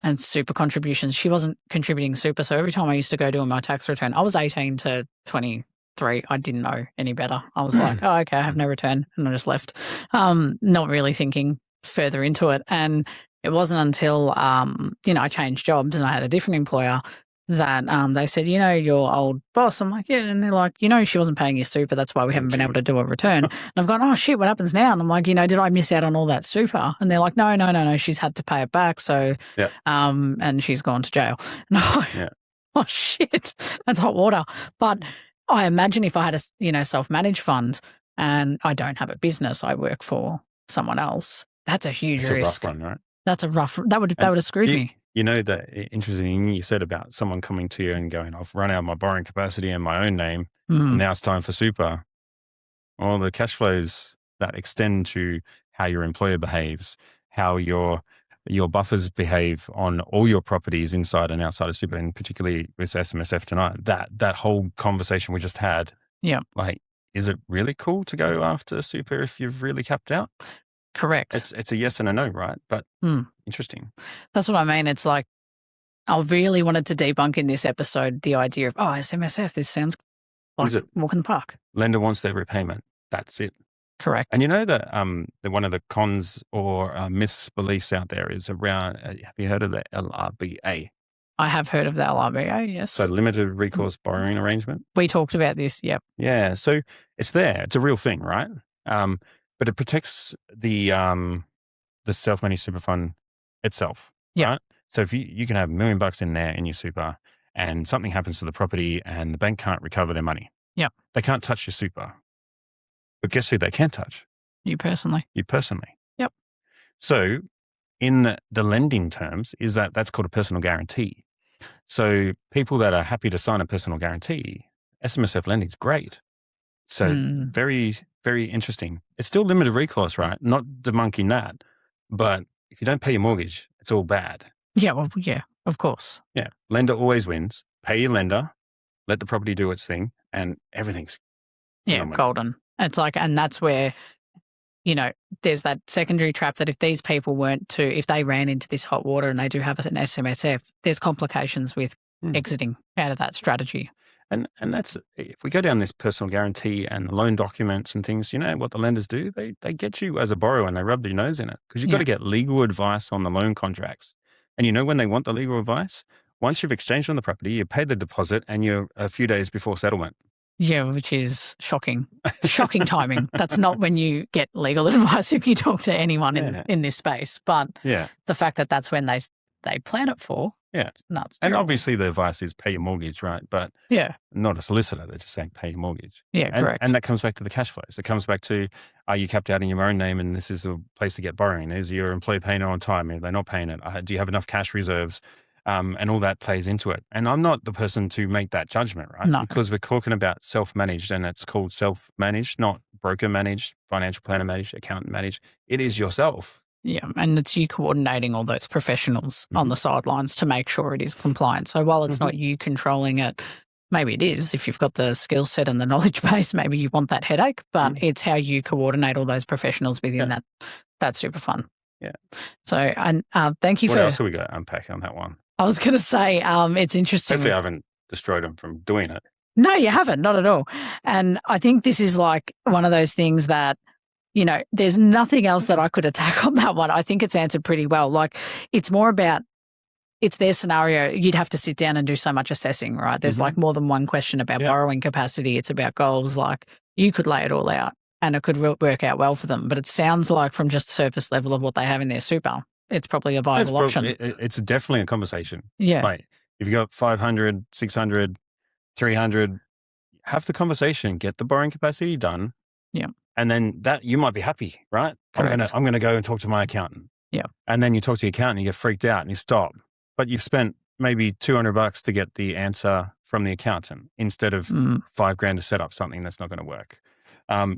and super contributions. She wasn't contributing super. So every time I used to go doing my tax return, I was 18 to 23. I didn't know any better. I was like, oh, okay, I have no return. And I just left, not really thinking further into it. And it wasn't until, I changed jobs and I had a different employer that they said, your old boss. I'm like, yeah. And they're like, she wasn't paying your super. That's why we haven't been able to do a return. And I've gone, oh, shit, what happens now? And I'm like, did I miss out on all that super? And they're like, no. She's had to pay it back. So, and she's gone to jail. And I'm like, oh, shit, that's hot water. But I imagine if I had a, self-managed fund and I don't have a business, I work for someone else. That's a huge risk. A rough one, right? That's a rough. That would have screwed me. You know, that interesting thing you said about someone coming to you and going, I've run out of my borrowing capacity in my own name, and now it's time for super. Well, the cash flows that extend to how your employer behaves, how your buffers behave on all your properties inside and outside of super, and particularly with SMSF tonight, that whole conversation we just had. Yeah. Like, is it really cool to go after super if you've really capped out? Correct. It's a yes and a no, right? But interesting. That's what I mean. It's like, I really wanted to debunk in this episode the idea of, SMSF, this sounds like walk in the park. Lender wants their repayment. That's it. Correct. And you know that one of the cons or myths, beliefs out there is around, have you heard of the LRBA? I have heard of the LRBA, yes. So limited recourse borrowing arrangement. We talked about this, yep. Yeah, so it's there. It's a real thing, right? But it protects the self-managed super fund itself, right? So if you can have $1 million in there in your super and something happens to the property and the bank can't recover their money. Yep. They can't touch your super. But guess who they can touch? You personally. You personally. Yep. So in the lending terms is that's called a personal guarantee. So people that are happy to sign a personal guarantee, SMSF lending is great. So very, very interesting. It's still limited recourse, right? Not debunking that. But if you don't pay your mortgage, it's all bad. Yeah, well, yeah, of course. Yeah. Lender always wins. Pay your lender, let the property do its thing, and everything's phenomenal. Golden. It's like, and that's where, there's that secondary trap that if these people if they ran into this hot water and they do have an SMSF, there's complications with exiting out of that strategy. And that's, if we go down this personal guarantee and the loan documents and things, you know what the lenders do? They get you as a borrower and they rub their nose in it because you've got to get legal advice on the loan contracts. And when they want the legal advice, once you've exchanged on the property, you pay the deposit and you're a few days before settlement. Yeah, which is shocking. Shocking timing. That's not when you get legal advice if you talk to anyone in this space. But the fact that that's when they plan it for. Yeah. It's nuts. And obviously the advice is pay your mortgage, right? But not a solicitor. They're just saying pay your mortgage. Yeah, correct. And that comes back to the cash flows. It comes back to, are you capped out in your own name and this is a place to get borrowing? Is your employee paying it on time? Are they not paying it? Do you have enough cash reserves? And all that plays into it. And I'm not the person to make that judgment, right? No. Because we're talking about self-managed and it's called self-managed, not broker managed, financial planner managed, accountant managed. It is yourself. Yeah. And it's you coordinating all those professionals on the sidelines to make sure it is compliant. So while it's not you controlling it, maybe it is. If you've got the skill set and the knowledge base, maybe you want that headache, but it's how you coordinate all those professionals within that. That's super fun. Yeah. So, and thank you what else have we got to unpack on that one? I was going to say, it's interesting. Hopefully I haven't destroyed them from doing it. No, you haven't, not at all. And I think this is like one of those things that, there's nothing else that I could attack on that one. I think it's answered pretty well. Like, it's more about, it's their scenario. You'd have to sit down and do so much assessing, right? There's like more than one question about borrowing capacity. It's about goals. Like, you could lay it all out and it could work out well for them. But it sounds like from just surface level of what they have in their super, it's probably a viable option. It's definitely a conversation. Yeah. Like, if you've got 500, 600, 300, have the conversation, get the borrowing capacity done. Yeah. And then that you might be happy, right? Correct. I'm gonna go and talk to my accountant. Yeah. And then you talk to your accountant, you get freaked out and you stop. But you've spent maybe $200 to get the answer from the accountant instead of $5,000 to set up something that's not going to work.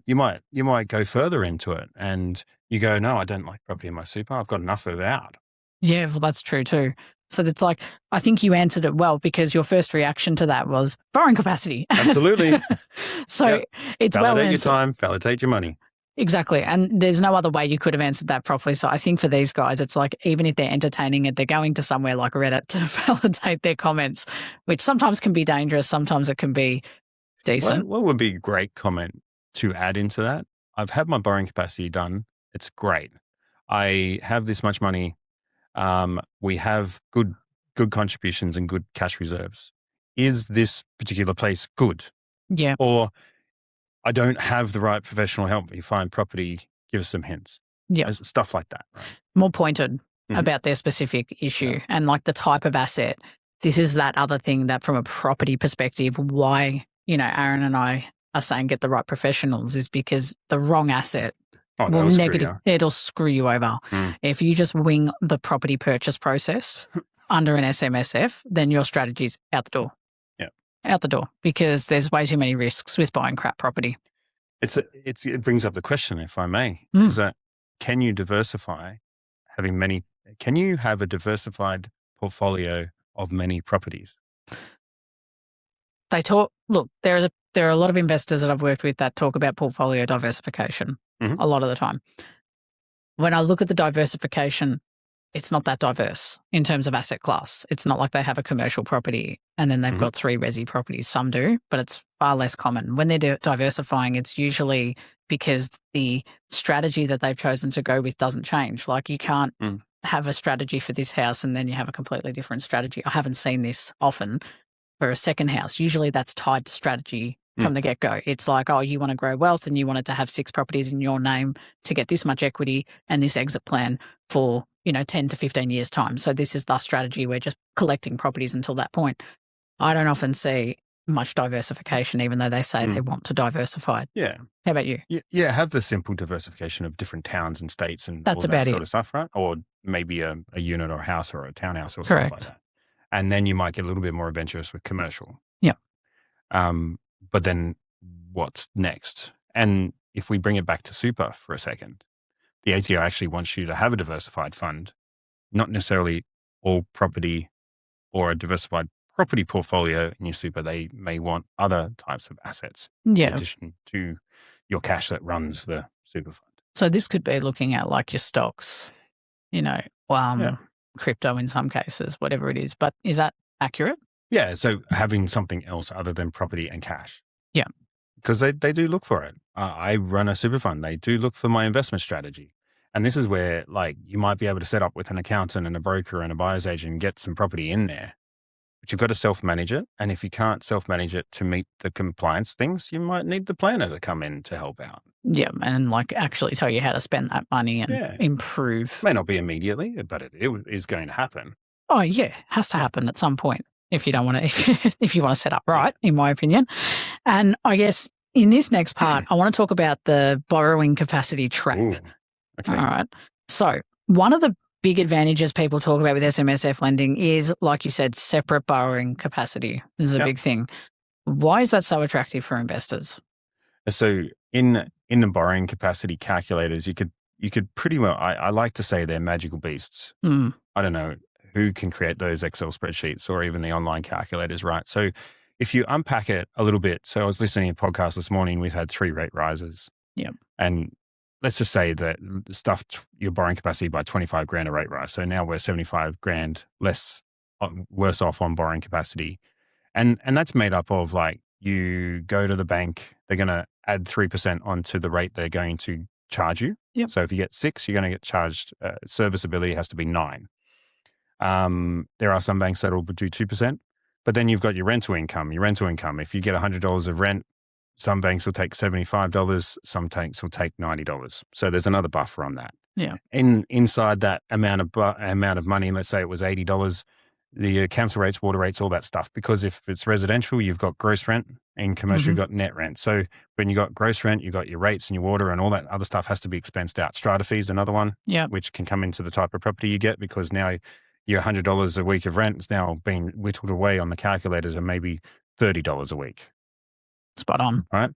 You might go further into it and you go, no, I don't like property in my super. I've got enough of it out. Yeah, well, that's true too. So it's like, I think you answered it well because your first reaction to that was borrowing capacity. Absolutely. So it's well answered. Validate your time, validate your money. Exactly. And there's no other way you could have answered that properly. So I think for these guys, it's like, even if they're entertaining it, they're going to somewhere like Reddit to validate their comments, which sometimes can be dangerous. Sometimes it can be decent. What would be a great comment to add into that? I've had my borrowing capacity done. It's great. I have this much money. We have good contributions and good cash reserves. Is this particular place good? Yeah. Or I don't have the right professional help me find property, give us some hints. Yeah. Stuff like that. Right? More pointed about their specific issue and like the type of asset. This is that other thing that from a property perspective, why, Aaron and I are saying get the right professionals is because the wrong asset Oh, Well, that'll screw negative, you. it'll screw you over. Mm. If you just wing the property purchase process under an SMSF, then your strategy's out the door. Yeah. Out the door, because there's way too many risks with buying crap property. It brings up the question, if I may, is that can you diversify can you have a diversified portfolio of many properties? Look, there are a lot of investors that I've worked with that talk about portfolio diversification a lot of the time. When I look at the diversification, it's not that diverse in terms of asset class. It's not like they have a commercial property and then they've got 3 resi properties. Some do, but it's far less common. When they're diversifying, it's usually because the strategy that they've chosen to go with doesn't change. Like you can't have a strategy for this house and then you have a completely different strategy. I haven't seen this often for a second house. Usually that's tied to strategy from the get-go. It's like, oh, you want to grow wealth and you wanted to have 6 properties in your name to get this much equity and this exit plan for 10 to 15 years' time. So this is the strategy. We're just collecting properties until that point. I don't often see much diversification, even though they say they want to diversify. Yeah. How about you? Yeah, have the simple diversification of different towns and states and That's all that about sort it. of stuff, right? Or maybe a unit or a house or a townhouse or Correct. stuff like that. And then you might get a little bit more adventurous with commercial. Yeah. But then what's next? And if we bring it back to super for a second, the ATO actually wants you to have a diversified fund, not necessarily all property or a diversified property portfolio in your super. They may want other types of assets in addition to your cash that runs the super fund. So this could be looking at like your stocks, crypto in some cases, whatever it is. But is that accurate? Yeah. So having something else other than property and cash. Yeah. Because they do look for it. I run a super fund. They do look for my investment strategy. And this is where like you might be able to set up with an accountant and a broker and a buyer's agent and get some property in there. But you've got to self-manage it. And if you can't self-manage it to meet the compliance things, you might need the planner to come in to help out. Yeah. And like actually tell you how to spend that money and improve. May not be immediately, but it is going to happen. Oh, yeah. Has to happen at some point if you don't want to, if you want to set up right, in my opinion. And I guess in this next part, I want to talk about the borrowing capacity trap. Ooh, okay. All right. So one of the big advantages people talk about with SMSF lending is, like you said, separate borrowing capacity. This is a big thing. Why is that so attractive for investors? So in the borrowing capacity calculators, you could pretty well, I like to say they're magical beasts. I don't know who can create those Excel spreadsheets or even the online calculators, right? So if you unpack it a little bit, so I was listening to a podcast this morning, we've had 3 rate rises. Yeah. And let's just say that stuffed your borrowing capacity by 25 grand a rate rise. So now we're 75 grand worse off on borrowing capacity. And that's made up of like, you go to the bank, they're going to add 3% onto the rate they're going to charge you. Yep. So if you get 6, you're going to get charged, serviceability has to be 9. There are some banks that will do 2%, but then you've got your rental income. If you get $100 of rent, some banks will take $75, some banks will take $90. So there's another buffer on that. Yeah. Inside that amount of money, let's say it was $80, the council rates, water rates, all that stuff. Because if it's residential, you've got gross rent, and commercial, you've got net rent. So when you got gross rent, you've got your rates and your water and all that other stuff has to be expensed out. Strata fees, another one, which can come into the type of property you get, because now your $100 a week of rent is now being whittled away on the calculators and maybe $30 a week. Spot on. Right.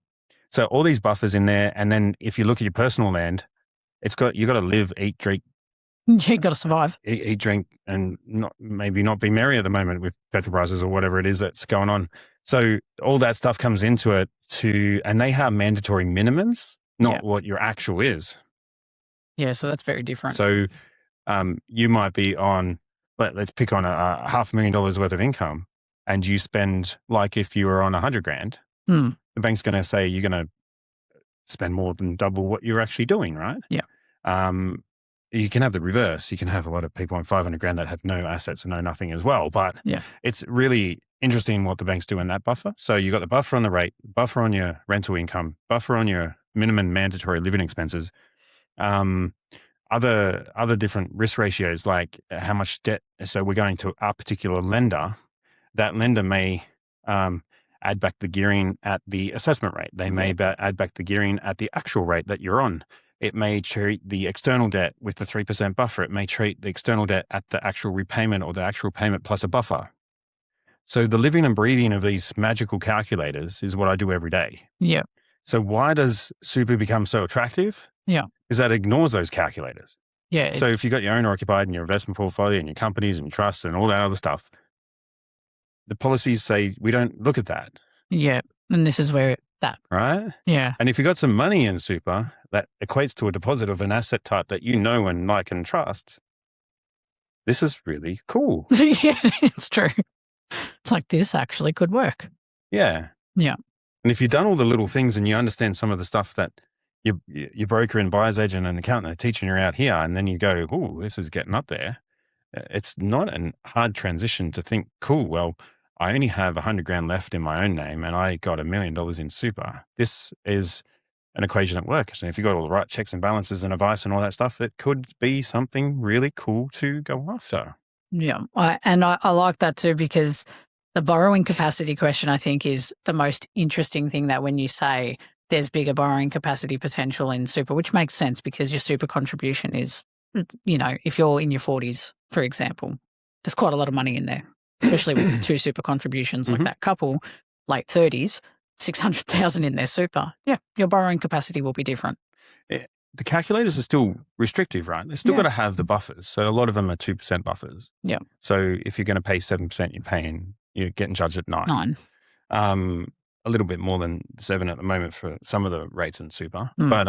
So all these buffers in there. And then if you look at your personal land, you've got to live, eat, drink. You've got to survive. Eat, drink, and maybe not be merry at the moment with petrol prices or whatever it is that's going on. So all that stuff comes into it and they have mandatory minimums, not what your actual is. Yeah. So that's very different. So you might be on, let's pick on a $500,000 worth of income, and you spend, like if you were on 100 grand, the bank's going to say you're going to spend more than double what you're actually doing, right? Yeah. You can have the reverse. You can have a lot of people on 500 grand that have no assets and no nothing as well. But it's really interesting what the banks do in that buffer. So you got the buffer on the rate, buffer on your rental income, buffer on your minimum mandatory living expenses, other different risk ratios, like how much debt. So we're going to a particular lender. That lender may add back the gearing at the assessment rate. They may add back the gearing at the actual rate that you're on. It may treat the external debt with the 3% buffer. It may treat the external debt at the actual repayment or the actual payment plus a buffer. So the living and breathing of these magical calculators is what I do every day. Yeah. So why does super become so attractive? Yeah. Is that it ignores those calculators. Yeah. So if you've got your owner occupied and your investment portfolio and your companies and your trusts and all that other stuff, the policies say we don't look at that. Yeah. And this is where that. Right? Yeah. And if you've got some money in super that equates to a deposit of an asset type that you know and like and trust, this is really cool. Yeah, it's true. It's like this actually could work. Yeah. Yeah. And if you've done all the little things and you understand some of the stuff that your broker and buyer's agent and accountant are teaching you out here, and then you go, oh, this is getting up there. It's not a hard transition to think, cool, well, I only have 100 grand left in my own name and I got $1 million in super. This is an equation that works. And if you've got all the right checks and balances and advice and all that stuff, it could be something really cool to go after. Yeah. I like that too, because the borrowing capacity question, I think, is the most interesting thing, that when you say there's bigger borrowing capacity potential in super, which makes sense because your super contribution is, if you're in your 40s, for example, there's quite a lot of money in there, especially with 2 super contributions like that couple, late 30s, 600,000 in their super. Yeah, your borrowing capacity will be different. The calculators are still restrictive, right? They're still got to have the buffers. So a lot of them are 2% buffers. Yeah. So if you're going to pay 7%, you're getting judged at 9. A little bit more than 7 at the moment for some of the rates in super. But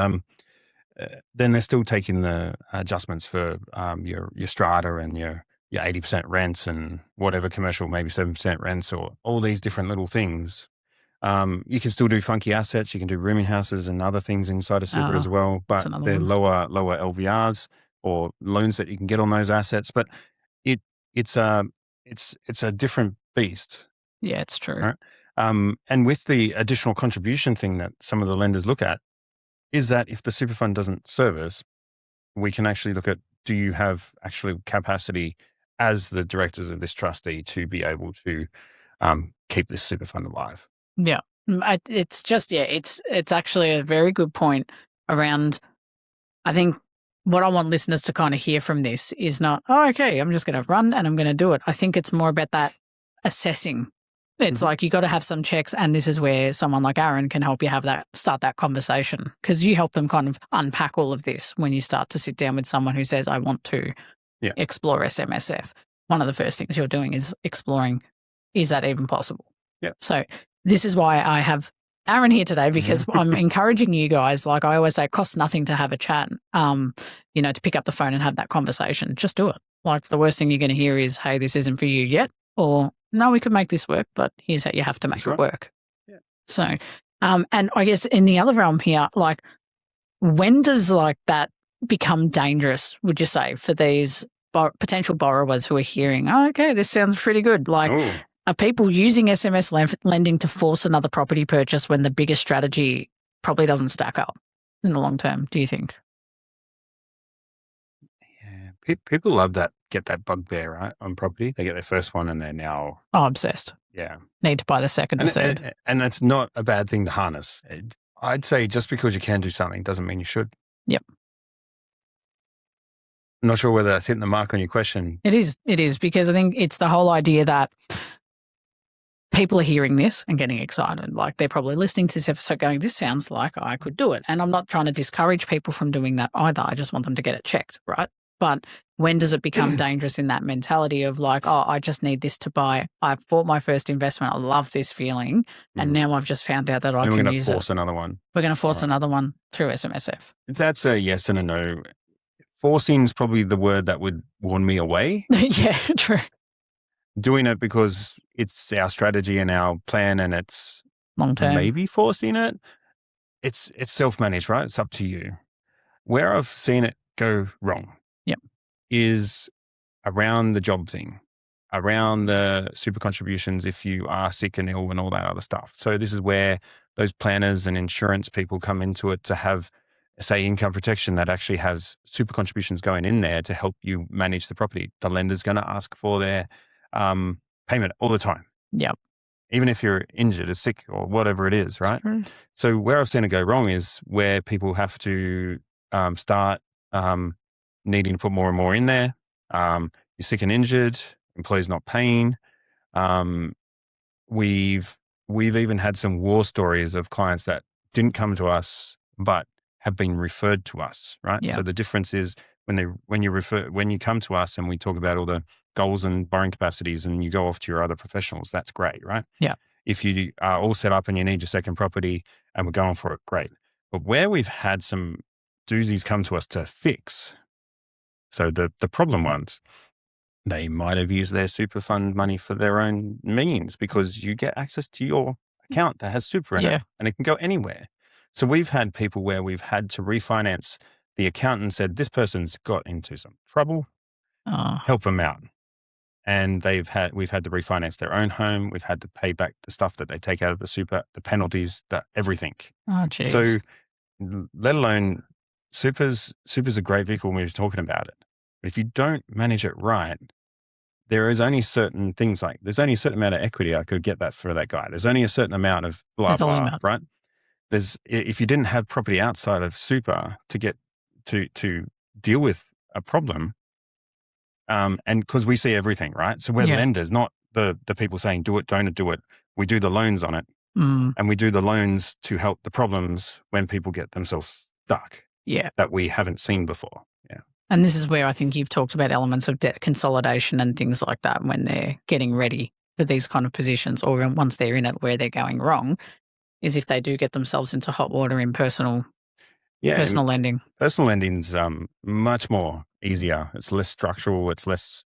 then they're still taking the adjustments for your strata and your 80% rents and whatever commercial, maybe 7% rents, or all these different little things. You can still do funky assets. You can do rooming houses and other things inside of super as well, but they're lower LVRs or loans that you can get on those assets. But it's a different beast. Yeah, it's true. Right? And with the additional contribution thing that some of the lenders look at is that if the super fund doesn't service, we can actually look at, do you have actually capacity as the directors of this trustee to be able to keep this super fund alive? Yeah. It's just, it's actually a very good point around, I think what I want listeners to kind of hear from this is not, okay, I'm just going to run and I'm going to do it. I think it's more about that assessing. It's like you got to have some checks, and this is where someone like Aaron can help you start that conversation, because you help them kind of unpack all of this when you start to sit down with someone who says, I want to explore SMSF. One of the first things you're doing is exploring, is that even possible? Yeah. So this is why I have Aaron here today, because I'm encouraging you guys, like I always say, it costs nothing to have a chat, to pick up the phone and have that conversation. Just do it. Like the worst thing you're going to hear is, hey, this isn't for you yet, or no, we could make this work, but here's how you have to make it work. Yeah. So, and I guess in the other realm here, like when does like that become dangerous, would you say, for these potential borrowers who are hearing, okay, this sounds pretty good. Like, are people using SMS lending to force another property purchase when the bigger strategy probably doesn't stack up in the long term, do you think? Yeah, people love that, get that bugbear, right, on property. They get their first one and they're now... obsessed. Yeah. Need to buy the second and third. And that's not a bad thing to harness. I'd say just because you can do something doesn't mean you should. Yep. I'm not sure whether that's hitting the mark on your question. It is, because I think it's the whole idea that people are hearing this and getting excited. Like they're probably listening to this episode going, this sounds like I could do it. And I'm not trying to discourage people from doing that either. I just want them to get it checked, right? But when does it become dangerous in that mentality of like, I just need this to buy. I've bought my first investment. I love this feeling. And now I've just found out that I can use it. We're going to force another one. We're going to force another one through SMSF. That's a yes and a no. Forcing is probably the word that would warn me away. Yeah, true. Doing it because it's our strategy and our plan and it's long term. Maybe forcing it. It's self-managed, right? It's up to you. Where I've seen it go wrong is around the job thing, around the super contributions if you are sick and ill and all that other stuff. So this is where those planners and insurance people come into it to have, say, income protection that actually has super contributions going in there to help you manage the property. The lender's going to ask for their payment all the time. Yep. Even if you're injured or sick or whatever it is, right? Sure. So where I've seen it go wrong is where people have to start needing to put more and more in there. You're sick and injured, employees not paying. We've even had some war stories of clients that didn't come to us but have been referred to us, right? Yeah. So the difference is when you come to us and we talk about all the goals and borrowing capacities and you go off to your other professionals, that's great, right? Yeah. If you are all set up and you need your second property and we're going for it, great. But where we've had some doozies come to us to fix, so the problem ones, they might have used their super fund money for their own means because you get access to your account that has super in it and it can go anywhere. So we've had people where we've had to refinance. The accountant said, this person's got into some trouble, help them out. And we've had to refinance their own home. We've had to pay back the stuff that they take out of the super, the penalties, everything. Oh, geez. So let alone super's a great vehicle when we were talking about it. But if you don't manage it right, there is only certain things like there's only a certain amount of equity I could get that for that guy. There's only a certain amount of blah, blah, right? If you didn't have property outside of super to get to deal with a problem, and because we see everything, right? So we're lenders, not the people saying do it, don't do it. We do the loans on it, and we do the loans to help the problems when people get themselves stuck. Yeah, that we haven't seen before. Yeah, and this is where I think you've talked about elements of debt consolidation and things like that when they're getting ready for these kind of positions, or once they're in it, where they're going wrong, is if they do get themselves into hot water in personal lending. Personal lending's much more easier. It's less structural. It's less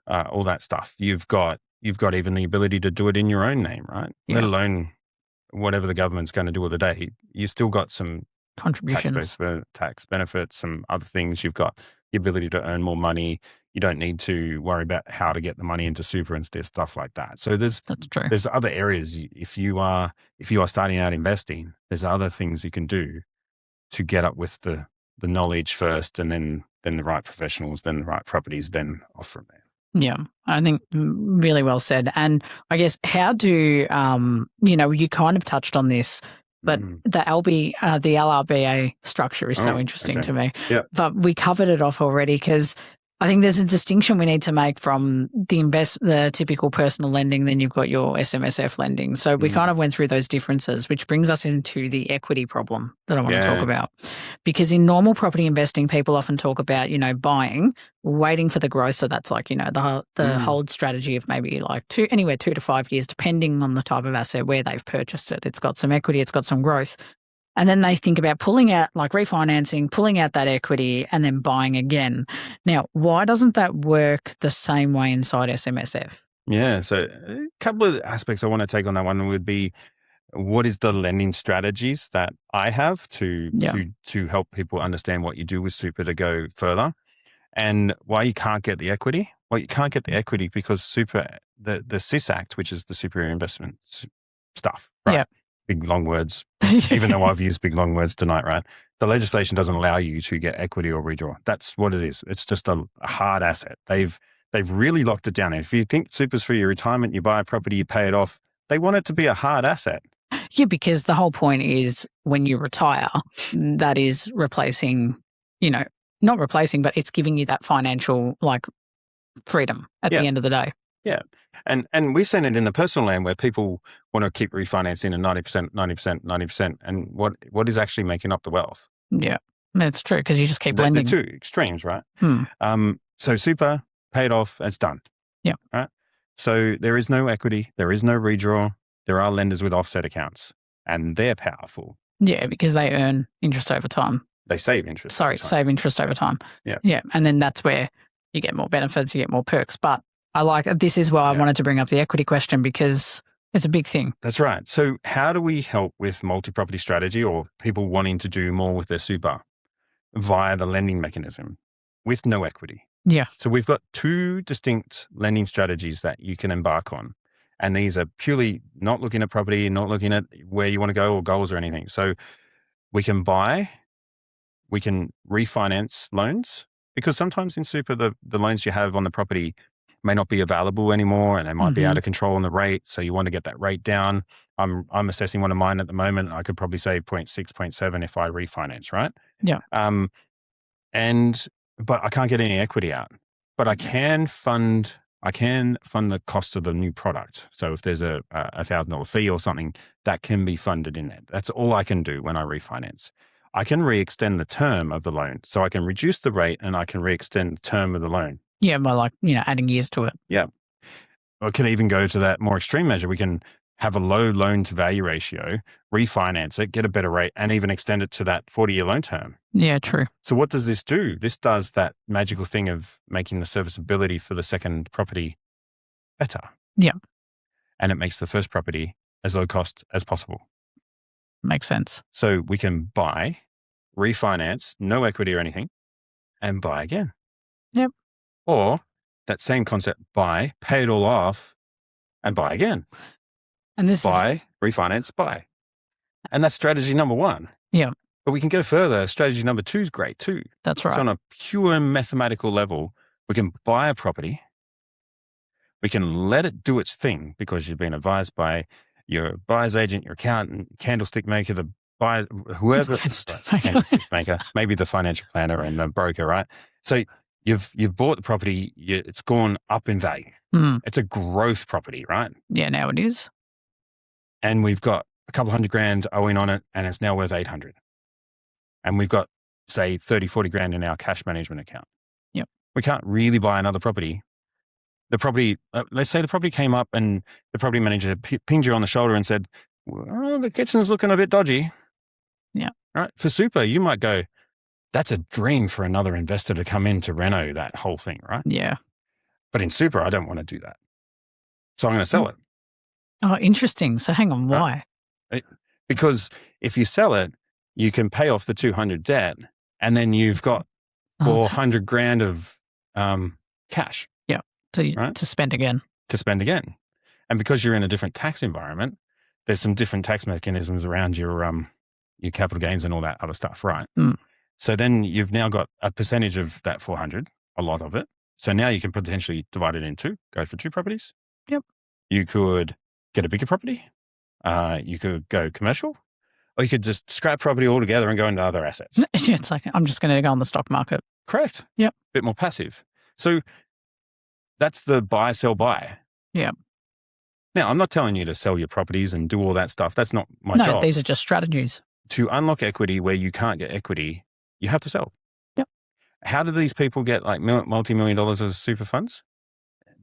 all that stuff. You've got even the ability to do it in your own name, right? Yeah. Let alone whatever the government's going to do with the day. You still got some contributions, tax benefits, some other things. You've got the ability to earn more money. You don't need to worry about how to get the money into super and stuff like that. So that's true. There's other areas. If you are starting out investing, there's other things you can do to get up with the knowledge first, and then the right professionals, then the right properties, then off from there. Yeah, I think really well said. And I guess how do, you kind of touched on this, but the LRBA structure is so interesting to me. Yep. But we covered it off already because I think there's a distinction we need to make from the typical personal lending, then you've got your SMSF lending. So we kind of went through those differences, which brings us into the equity problem that I want to talk about. Because in normal property investing, people often talk about, buying, waiting for the growth. So that's like, the hold strategy of maybe like 2 to 5 years, depending on the type of asset where they've purchased it. It's got some equity, it's got some growth. And then they think about pulling out, like refinancing, pulling out that equity and then buying again. Now, why doesn't that work the same way inside SMSF? Yeah, so a couple of aspects I want to take on that one would be, what is the lending strategies that I have to help people understand what you do with super to go further, and why you can't get the equity? Well, you can't get the equity because super, the SIS Act, which is the Superior Investment stuff, right? Yeah. Big long words, even though I've used big long words tonight, right? The legislation doesn't allow you to get equity or redraw. That's what it is. It's just a hard asset. They've really locked it down. And if you think super's for your retirement, you buy a property, you pay it off, they want it to be a hard asset. Yeah, because the whole point is when you retire, that is replacing, not replacing, but it's giving you that financial freedom at the end of the day. Yeah. And we've seen it in the personal land where people want to keep refinancing at 90%, 90%, 90%. And what is actually making up the wealth? Yeah, that's true, because you just keep lending. They're two extremes, right? So super, paid off, it's done. Yeah. Right? So there is no equity, there is no redraw. There are lenders with offset accounts, and they're powerful. Yeah, because they earn interest over time. They save interest. Save interest over time. Yeah. Yeah, and then that's where you get more benefits, you get more perks. But this is why I wanted to bring up the equity question, because it's a big thing. That's right. So how do we help with multi-property strategy or people wanting to do more with their super via the lending mechanism with no equity? Yeah. So we've got 2 distinct lending strategies that you can embark on. And these are purely not looking at property, not looking at where you want to go or goals or anything. So we can buy, we can refinance loans, because sometimes in super, the loans you have on the property may not be available anymore, and they might be out of control on the rate. So you want to get that rate down. I'm assessing one of mine at the moment. I could probably say 0.6, 0.7 if I refinance, right? Yeah. But I can't get any equity out. But I can fund the cost of the new product. So if there's a $1,000 fee or something, that can be funded in there. That's all I can do when I refinance. I can re-extend the term of the loan. So I can reduce the rate and I can re-extend the term of the loan. Yeah, by adding years to it. Yeah. I can even go to that more extreme measure. We can have a low loan to value ratio, refinance it, get a better rate, and even extend it to that 40-year loan term. Yeah, true. So what does this do? This does that magical thing of making the serviceability for the second property better. Yeah. And it makes the first property as low cost as possible. Makes sense. So we can buy, refinance, no equity or anything, and buy again. Yep. Or that same concept, buy, pay it all off, and buy again. And this buy, refinance, buy. And that's strategy number one. Yeah. But we can go further. Strategy number 2 is great too. That's right. So on a pure mathematical level, we can buy a property. We can let it do its thing because you've been advised by your buyer's agent, your accountant, candlestick maker, the buyer, whoever, candlestick maker, maybe the financial planner and the broker, right? So you've bought the property. It's gone up in value. It's a growth property, right? Yeah, now it is. And we've got a couple $100,000 owing on it, and it's now worth 800. And we've got, say, 30, 40 grand in our cash management account. Yep. We can't really buy another property. The property, let's say the property came up and the property manager pinged you on the shoulder and said, well, the kitchen's looking a bit dodgy. Yeah. Right. For super, you might go, that's a dream for another investor to come in to reno that whole thing, right? Yeah. But in super, I don't want to do that. So I'm going to sell it. Oh, interesting. So hang on, why? Because if you sell it, you can pay off the 200 debt and then you've got 400 grand of cash. Yeah. To spend again. To spend again. And because you're in a different tax environment, there's some different tax mechanisms around your capital gains and all that other stuff, right? So then you've now got a percentage of that 400, a lot of it. So now you can potentially divide it in two, go for 2 properties. Yep. You could get a bigger property. You could go commercial, or you could just scrap property altogether and go into other assets. Yeah, it's like, I'm just going to go on the stock market. Correct. Yep. A bit more passive. So that's the buy, sell, buy. Yeah. Now, I'm not telling you to sell your properties and do all that stuff. That's not my job. No, these are just strategies. To unlock equity where you can't get equity, you have to sell. Yep. How do these people get like multi-million dollars as super funds?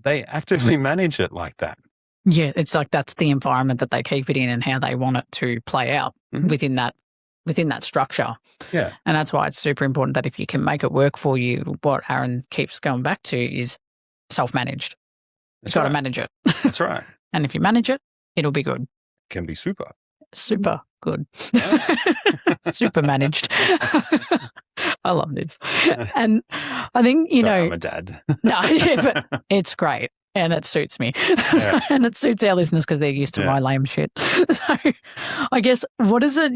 They actively manage it like that. Yeah, it's like that's the environment that they keep it in and how they want it to play out within that structure. Yeah. And that's why it's super important that if you can make it work for you, what Aaron keeps going back to is self-managed. You've got to manage it. That's right. And if you manage it, it'll be good. Can be super. Super good. Yeah. Super managed. I love this. And I think, I'm a dad. No, yeah, but it's great. And it suits me. Yeah. And it suits our listeners because they're used to my lame shit. So I guess, what is it,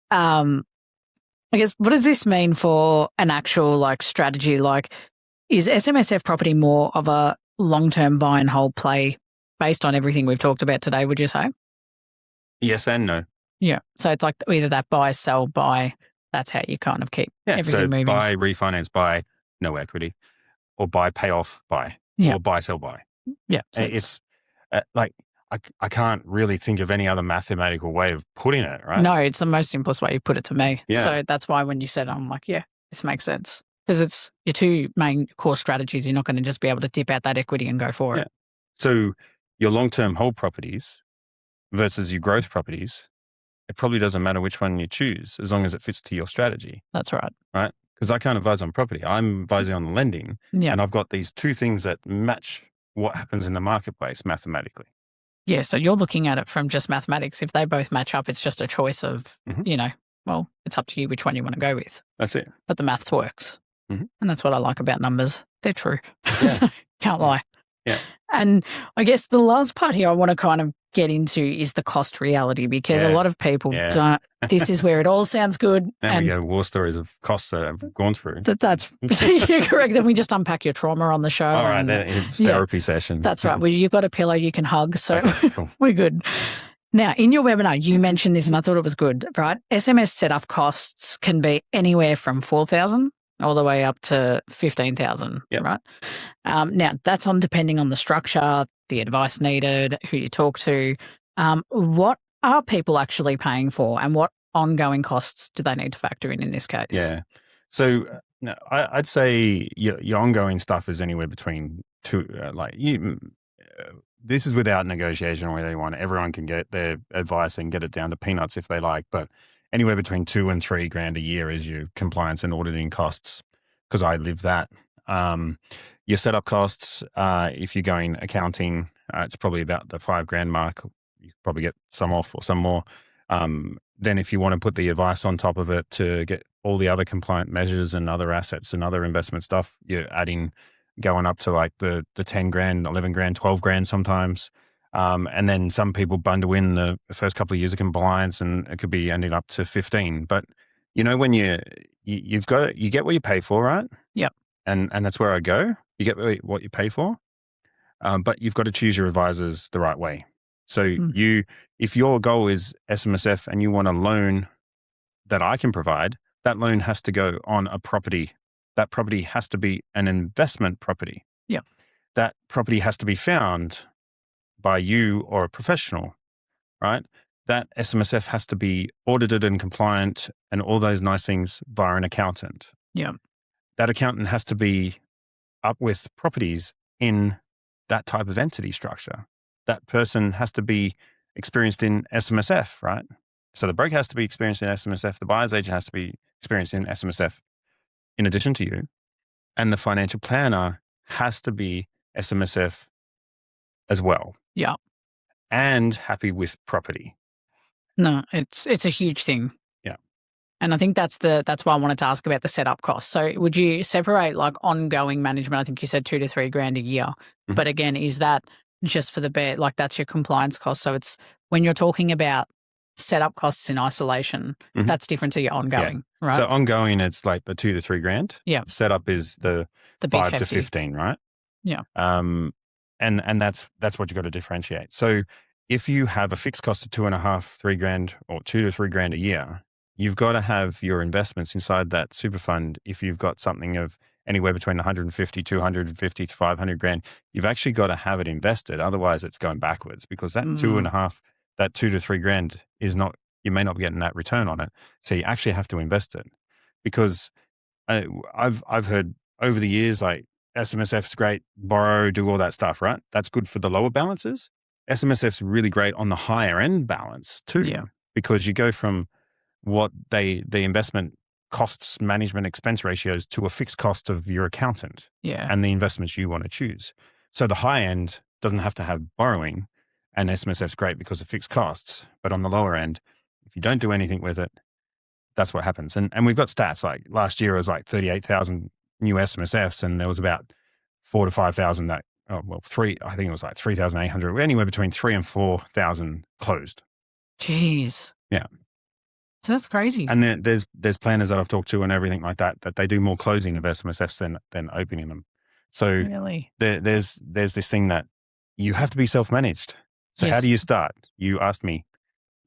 what does this mean for an actual like strategy? Like, is SMSF property more of a long-term buy and hold play based on everything we've talked about today, would you say? Yes and no. Yeah. So it's like either that buy, sell, buy. That's how you kind of keep everything moving. Buy, refinance, buy, no equity. Or buy, pay off, buy. Yeah. Or buy, sell, buy. Yeah. So it's like, I can't really think of any other mathematical way of putting it, right? No, it's the most simplest way you put it to me. Yeah. So that's why when you said it, I'm like, yeah, this makes sense. Because it's your 2 main core strategies. You're not going to just be able to dip out that equity and go for it. So your long-term hold properties versus your growth properties, it probably doesn't matter which one you choose as long as it fits to your strategy. That's right. Right? Because I can't advise on property. I'm advising on the lending. Yeah. And I've got these 2 things that match what happens in the marketplace mathematically. Yeah. So you're looking at it from just mathematics. If they both match up, it's just a choice of, well, it's up to you which one you want to go with. That's it. But the maths works. Mm-hmm. And that's what I like about numbers. They're true. Yeah. So, can't lie. Yeah. And I guess the last part here I want to kind of get into is the cost reality, because a lot of people don't. This is where it all sounds good. And we go war stories of costs that I've gone through. That's you're correct. Then we just unpack your trauma on the show. All right, it's therapy session. That's right. You've got a pillow you can hug, so okay, cool. we're good. Now, in your webinar, you mentioned this and I thought it was good, right? SMS setup costs can be anywhere from $4,000 all the way up to $15,000, right? Now, that's depending on the structure, the advice needed, who you talk to. What are people actually paying for and what ongoing costs do they need to factor in this case? Yeah. So no, I'd say your ongoing stuff is anywhere between two, this is without negotiation or whether you want. Everyone can get their advice and get it down to peanuts if they like, but anywhere between $2,000 and $3,000 a year is your compliance and auditing costs, because I live that. Your setup costs, if you're going accounting, it's probably about the $5,000 mark. You could probably get some off or some more. Then if you want to put the advice on top of it to get all the other compliant measures and other assets and other investment stuff, you're going up to like the $10,000, $11,000, $12,000 sometimes. And then some people bundle in the first couple of years of compliance and it could be ending up to 15. But when you get what you pay for, right? Yep. And that's where I go. You get what you pay for. But you've got to choose your advisors the right way. So if your goal is SMSF and you want a loan that I can provide, that loan has to go on a property. That property has to be an investment property. Yeah. That property has to be found by you or a professional, right? That SMSF has to be audited and compliant and all those nice things via an accountant. Yeah. That accountant has to be up with properties in that type of entity structure. That person has to be experienced in SMSF, right? So the broker has to be experienced in SMSF. The buyer's agent has to be experienced in SMSF in addition to you. And the financial planner has to be SMSF as well. Yeah. And happy with property. No, it's a huge thing. Yeah. And I think that's why I wanted to ask about the setup costs. So would you separate like ongoing management? I think you said $2,000 to $3,000 a year. Mm-hmm. But again, is that just for the bare, like that's your compliance cost? So it's when you're talking about setup costs in isolation, that's different to your ongoing, right? So ongoing, it's like the $2,000 to $3,000. Yeah. Setup is the 5 to 15, right? Yeah. And that's what you've got to differentiate. So if you have a fixed cost of $2,500, $3,000 or $2,000 to $3,000 a year, you've got to have your investments inside that super fund. If you've got something of anywhere between 150, 250 to 500,000, you've actually got to have it invested. Otherwise it's going backwards because that that $2,000 to $3,000 is not, you may not be getting that return on it. So you actually have to invest it because I've heard over the years, like SMSF's great, borrow, do all that stuff, right? That's good for the lower balances. SMSF's really great on the higher end balance too, because you go from what the investment costs management expense ratios to a fixed cost of your accountant and the investments you want to choose. So the high end doesn't have to have borrowing, and SMSF's great because of fixed costs. But on the lower end, if you don't do anything with it, that's what happens. And we've got stats like last year it was like 38,000 new SMSFs, and there was about 4,000 to 5,000 that, I think it was like 3,800, anywhere between 3,000 and 4,000 closed. Jeez. Yeah. So that's crazy. And then there's planners that I've talked to and everything like that they do more closing of SMSFs than opening them. So really? there's this thing that you have to be self-managed. So how do you start? You asked me,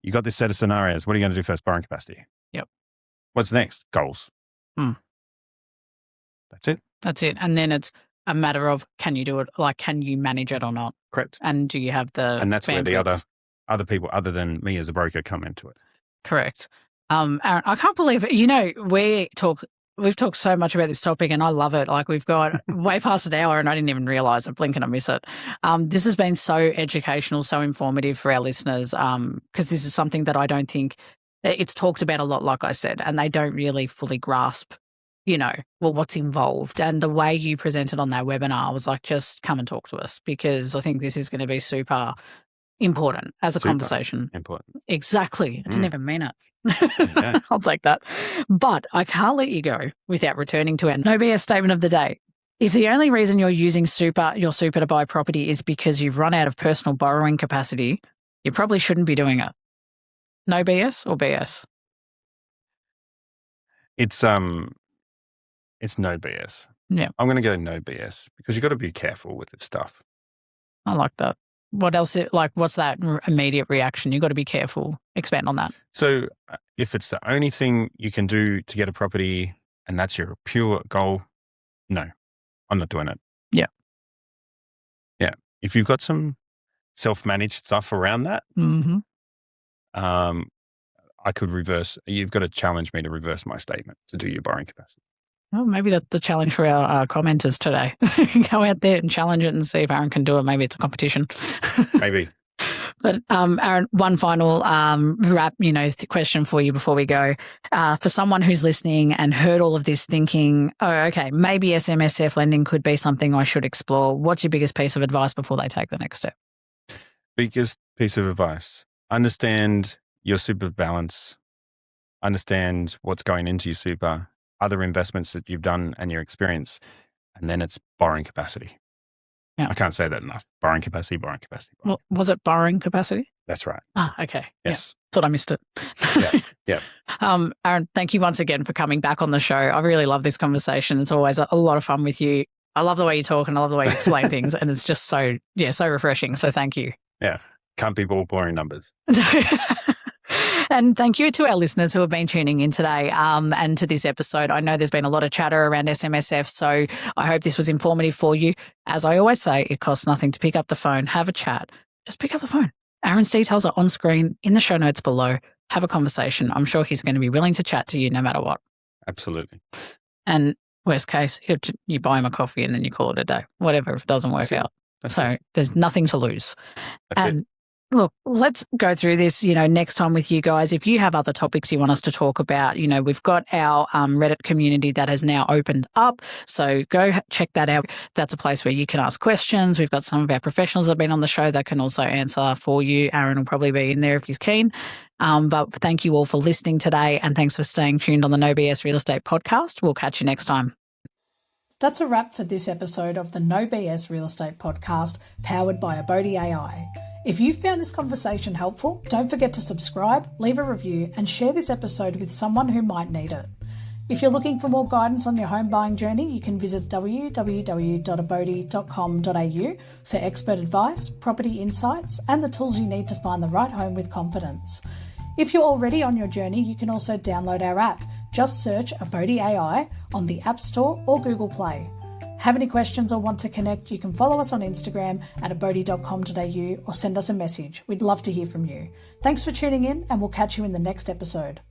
you got this set of scenarios. What are you going to do first? Borrowing capacity. Yep. What's next? Goals. That's it. That's it. And then it's a matter of, can you do it? Like, can you manage it or not? Correct. And do you have the And that's bandwidths? where the other people other than me as a broker come into it. Correct. Aaron, I can't believe it. We've talked so much about this topic and I love it. Like we've got way past an hour and I didn't even realize it. Blink and I miss it. This has been so educational, so informative for our listeners because this is something that I don't think it's talked about a lot, like I said, and they don't really fully grasp, what's involved. And the way you presented on that webinar, I was like, just come and talk to us because I think this is going to be super important as a conversation. Important. Exactly. I didn't even mean it. Yeah. I'll take that. But I can't let you go without returning to our no BS statement of the day. If the only reason you're using your super to buy property is because you've run out of personal borrowing capacity, you probably shouldn't be doing it. No BS or BS? It's no BS. Yeah. I'm going to go no BS because you've got to be careful with this stuff. I like that. what else? What's that immediate reaction? You've got to be careful. Expand on that. So if it's the only thing you can do to get a property and that's your pure goal, no, I'm not doing it. Yeah. Yeah. If you've got some self-managed stuff around that, Mm-hmm. I could you've got to challenge me to reverse my statement to do your borrowing capacity. Well, maybe that's the challenge for our commenters today. Go out there and challenge it and see if Aaron can do it. Maybe it's a competition. Maybe. But Aaron, one final wrap, question for you before we go. For someone who's listening and heard all of this thinking, oh, okay, maybe SMSF lending could be something I should explore. What's your biggest piece of advice before they take the next step? Biggest piece of advice: understand your super balance, understand what's going into your super, other investments that you've done and your experience, and then it's borrowing capacity. Yeah. I can't say that enough. Borrowing capacity. Well, was it borrowing capacity? That's right. Ah, okay. Yes. Yeah. Thought I missed it. Yeah. Aaron, thank you once again for coming back on the show. I really love this conversation. It's always a lot of fun with you. I love the way you talk and I love the way you explain things, and it's just so refreshing. So thank you. Yeah. Can't be all boring numbers. And thank you to our listeners who have been tuning in today and to this episode. I know there's been a lot of chatter around SMSF, so I hope this was informative for you. As I always say, it costs nothing to pick up the phone, have a chat. Just pick up the phone. Aaron's details are on screen in the show notes below. Have a conversation. I'm sure he's going to be willing to chat to you no matter what. Absolutely. And worst case, you buy him a coffee and then you call it a day. Whatever, if it doesn't work out. So there's nothing to lose. That's it. Look, let's go through this, next time with you guys. If you have other topics you want us to talk about, we've got our Reddit community that has now opened up. So go check that out. That's a place where you can ask questions. We've got some of our professionals that have been on the show that can also answer for you. Aaron will probably be in there if he's keen. But thank you all for listening today, and thanks for staying tuned on the No BS Real Estate Podcast. We'll catch you next time. That's a wrap for this episode of the No BS Real Estate Podcast, powered by Abodi AI. If you found this conversation helpful, don't forget to subscribe, leave a review, and share this episode with someone who might need it. If you're looking for more guidance on your home buying journey, you can visit www.abodi.com.au for expert advice, property insights, and the tools you need to find the right home with confidence. If you're already on your journey, you can also download our app. Just search Abodi AI on the App Store or Google Play. Have any questions or want to connect, you can follow us on Instagram at abodi.com.au or send us a message. We'd love to hear from you. Thanks for tuning in, and we'll catch you in the next episode.